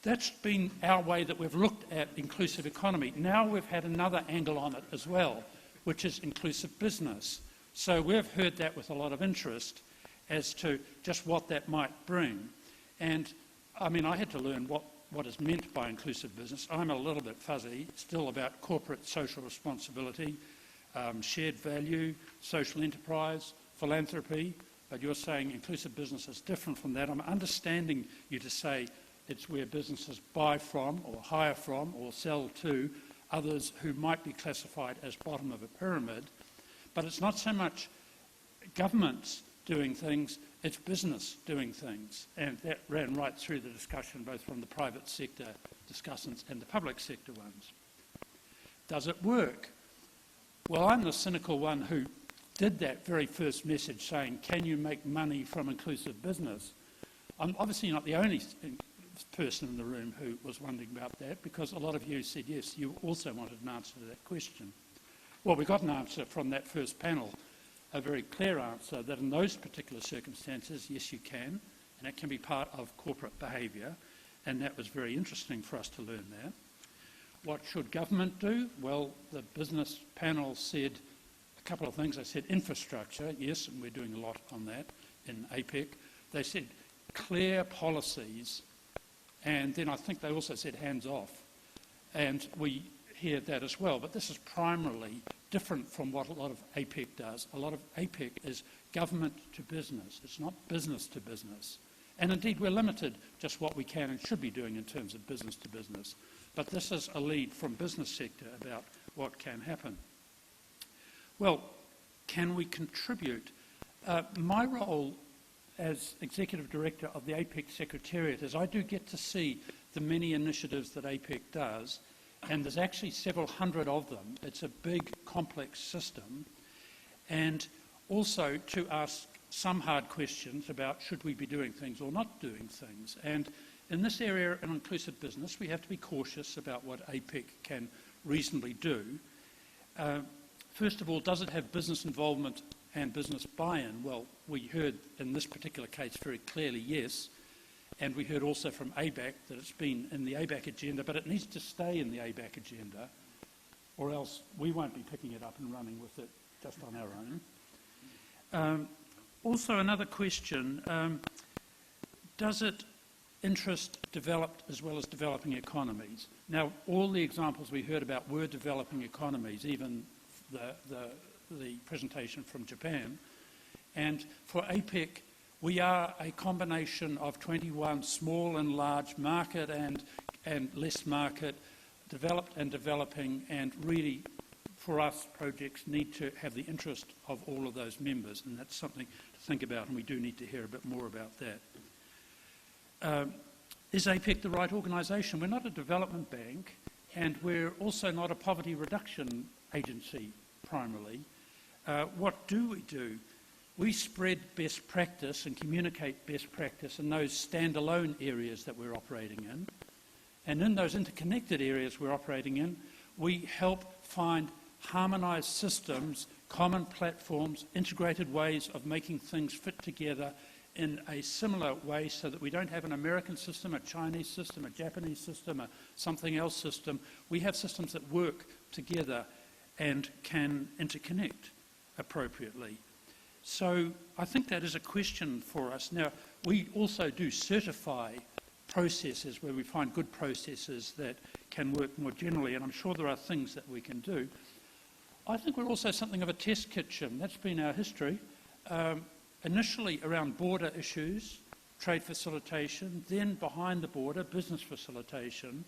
that's been our way that we've looked at inclusive economy. Now we've had another angle on it as well, which is inclusive business. So we've heard that with a lot of interest as to just what that might bring. And I mean, I had to learn what is meant by inclusive business. I'm a little bit fuzzy, still about corporate social responsibility, shared value, social enterprise, philanthropy. But you're saying inclusive business is different from that. I'm understanding you to say It's where businesses buy from or hire from or sell to others who might be classified as bottom of a pyramid. But it's not so much governments doing things, it's business doing things. And that ran right through the discussion, both from the private sector discussants and the public sector ones. Does it work? Well, I'm the cynical one who did that very first message saying, can you make money from inclusive business? I'm obviously not the only person in the room who was wondering about that, because a lot of you said yes, you also wanted an answer to that question. Well, we got an answer from that first panel, a very clear answer that in those particular circumstances, yes, you can, and it can be part of corporate behaviour, and that was very interesting for us to learn that. What should government do? Well, the business panel said a couple of things. They said infrastructure, yes, and we're doing a lot on that in APEC. They said clear policies, and then I think they also said hands off. And we hear that as well, but this is primarily different from what a lot of APEC does. A lot of APEC is government to business. It's not business to business. And indeed, we're limited just what we can and should be doing in terms of business to business. But this is a lead from business sector about what can happen. Well, can we contribute? My role as Executive Director of the APEC Secretariat is I do get to see the many initiatives that APEC does, and there's actually several hundred of them. It's a big, complex system, and also to ask some hard questions about should we be doing things or not doing things. And in this area in inclusive business, we have to be cautious about what APEC can reasonably do. First of all, does it have business involvement and business buy-in? Well, we heard in this particular case very clearly yes, and we heard also from APEC that it's been in the APEC agenda, but it needs to stay in the APEC agenda, or else we won't be picking it up and running with it just on our own. Also another question, does it interest developed as well as developing economies? Now, all the examples we heard about were developing economies, even the presentation from Japan. And for APEC, we are a combination of 21 small and large market and less market, developed and developing, and really, for us, projects need to have the interest of all of those members, and that's something to think about, and we do need to hear a bit more about that. Is APEC the right organisation? We're not a development bank, and we're also not a poverty reduction agency, primarily. What do? We spread best practice and communicate best practice in those standalone areas that we're operating in. And in those interconnected areas we're operating in, we help find harmonised systems, common platforms, integrated ways of making things fit together in a similar way so that we don't have an American system, a Chinese system, a Japanese system, a something else system. We have systems that work together and can interconnect appropriately. So I think that is a question for us. Now, we also do certify processes where we find good processes that can work more generally, and I'm sure there are things that we can do. I think we're also something of a test kitchen. That's been our history. Initially around border issues, trade facilitation, then behind the border, business facilitation,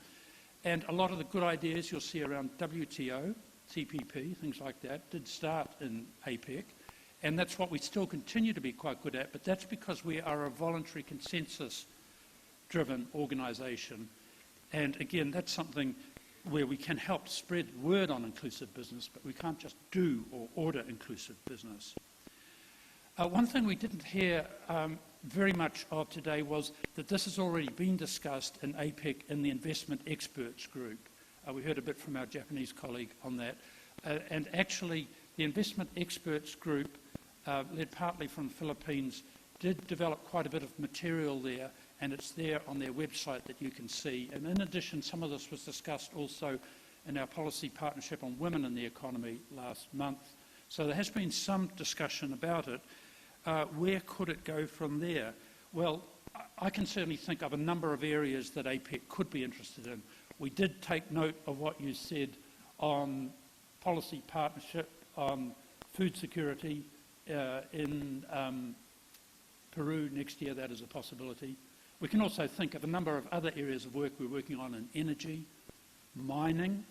and a lot of the good ideas you'll see around WTO, TPP, things like that, did start in APEC, and that's what we still continue to be quite good at, but that's because we are a voluntary consensus-driven organisation, and again, that's something where we can help spread word on inclusive business, but we can't just do or order inclusive business. One thing we didn't hear very much of today was that this has already been discussed in APEC in the Investment Experts Group. We heard a bit from our Japanese colleague on that. And actually, the Investment Experts Group, led partly from the Philippines, did develop quite a bit of material there, and it's there on their website that you can see. And in addition, some of this was discussed also in our policy partnership on women in the economy last month. So there has been some discussion about it. Where could it go from there? Well, I can certainly think of a number of areas that APEC could be interested in. We did take note of what you said on policy partnership, on food security in Peru next year. That is a possibility. We can also think of a number of other areas of work we're working on in energy, mining,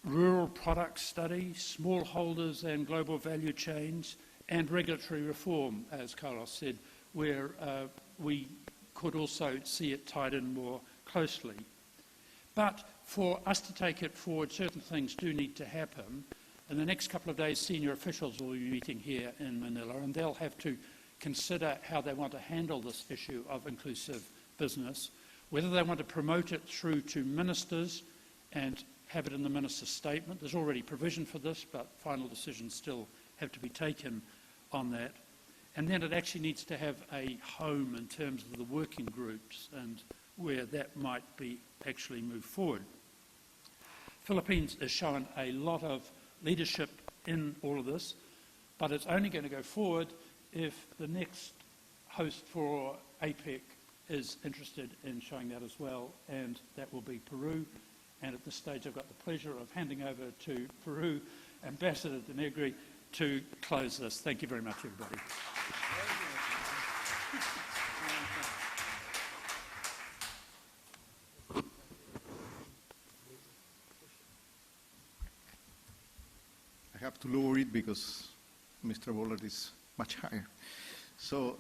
rural product study, smallholders and global value chains, and regulatory reform, as Carlos said, where we could also see it tied in more closely. But for us to take it forward, certain things do need to happen. In the next couple of days, senior officials will be meeting here in Manila, and they'll have to consider how they want to handle this issue of inclusive business, whether they want to promote it through to ministers and have it in the minister's statement. There's already provision for this, but final decisions still have to be taken on that. And then it actually needs to have a home in terms of the working groups and where that might be actually moved forward. Philippines has shown a lot of leadership in all of this, but it's only going to go forward if the next host for APEC is interested in showing that as well, and that will be Peru. And at this stage, I've got the pleasure of handing over to Peru Ambassador de Negri to close this. Thank you very much, everybody. I have to lower it because Mr. Bollard is much higher. So,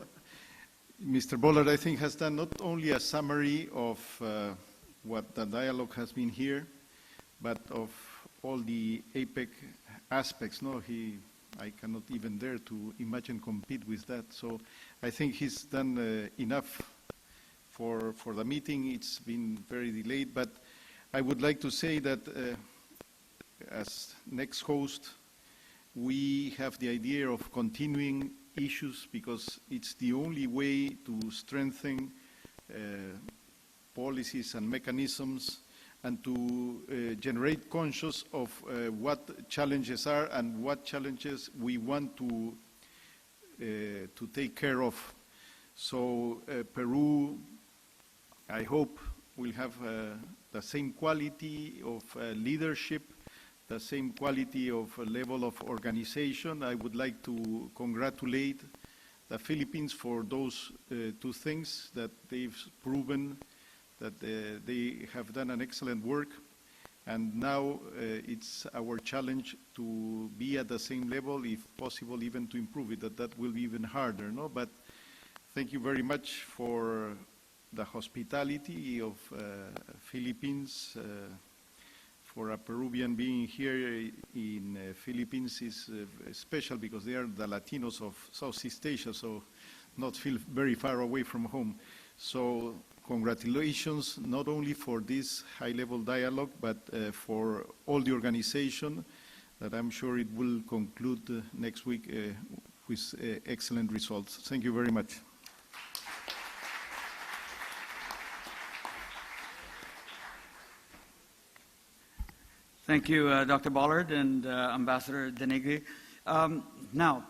Mr. Bollard, I think, has done not only a summary of what the dialogue has been here, but of all the APEC aspects. No, I cannot even dare to imagine compete with that. So I think he's done enough for the meeting. It's been very delayed, but I would like to say that as next host, we have the idea of continuing issues because it's the only way to strengthen policies and mechanisms and to generate conscious of what challenges are and what challenges we want to take care of. So Peru, I hope, will have the same quality of leadership, the same quality of level of organization. I would like to congratulate the Philippines for those two things that they've proven that they have done an excellent work. And now it's our challenge to be at the same level, if possible, even to improve it. That will be even harder, no? But thank you very much for the hospitality of Philippines. For a Peruvian being here in Philippines is special because they are the Latinos of Southeast Asia, so not feel very far away from home. So congratulations, not only for this high-level dialogue, but for all the organization, that I'm sure it will conclude next week with excellent results. Thank you very much. Thank you, Dr. Bollard and Ambassador de Negri. Now,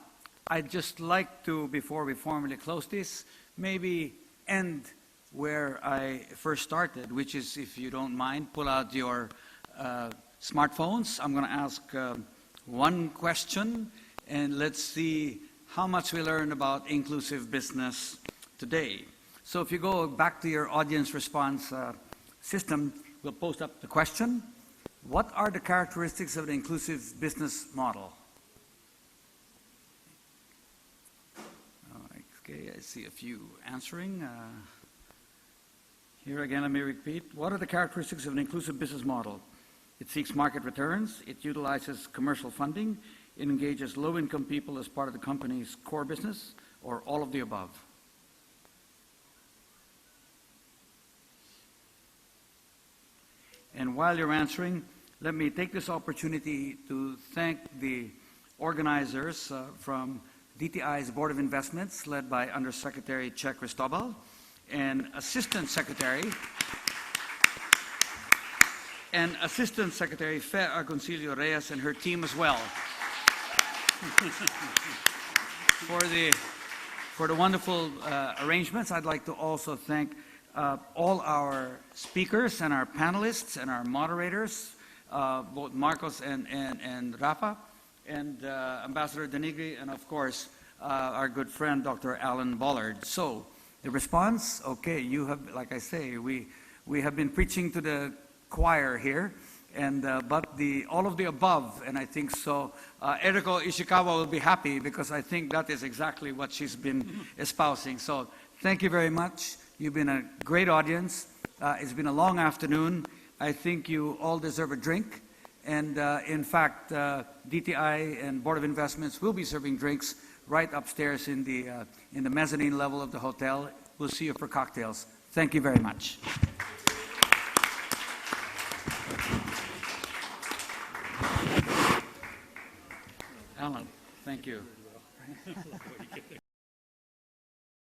I'd just like to, before we formally close this, maybe end where I first started, which is, if you don't mind, pull out your smartphones. I'm going to ask one question, and let's see how much we learned about inclusive business today. So if you go back to your audience response system, we'll post up the question. What are the characteristics of an inclusive business model? Okay, I see a few answering. Here again, let me repeat. What are the characteristics of an inclusive business model? It seeks market returns, it utilizes commercial funding, it engages low-income people as part of the company's core business, or all of the above? And while you're answering, let me take this opportunity to thank the organizers from DTI's Board of Investments, led by Undersecretary Che Cristobal, and Assistant Secretary Fe Argoncillo Reyes and her team as well for the wonderful arrangements. I'd like to also thank all our speakers and our panelists and our moderators, both Marcos and Rafa, and Ambassador de Negri, and of course our good friend, Dr. Alan Bollard. So, the response, okay, you have, like I say, we have been preaching to the choir here, and but all of the above, and I think so. Eriko Ishikawa will be happy because I think that is exactly what she's been espousing. So, thank you very much. You've been a great audience. It's been a long afternoon. I think you all deserve a drink. And in fact, DTI and Board of Investments will be serving drinks right upstairs in the mezzanine level of the hotel. We'll see you for cocktails. Thank you very much. Alan, thank you.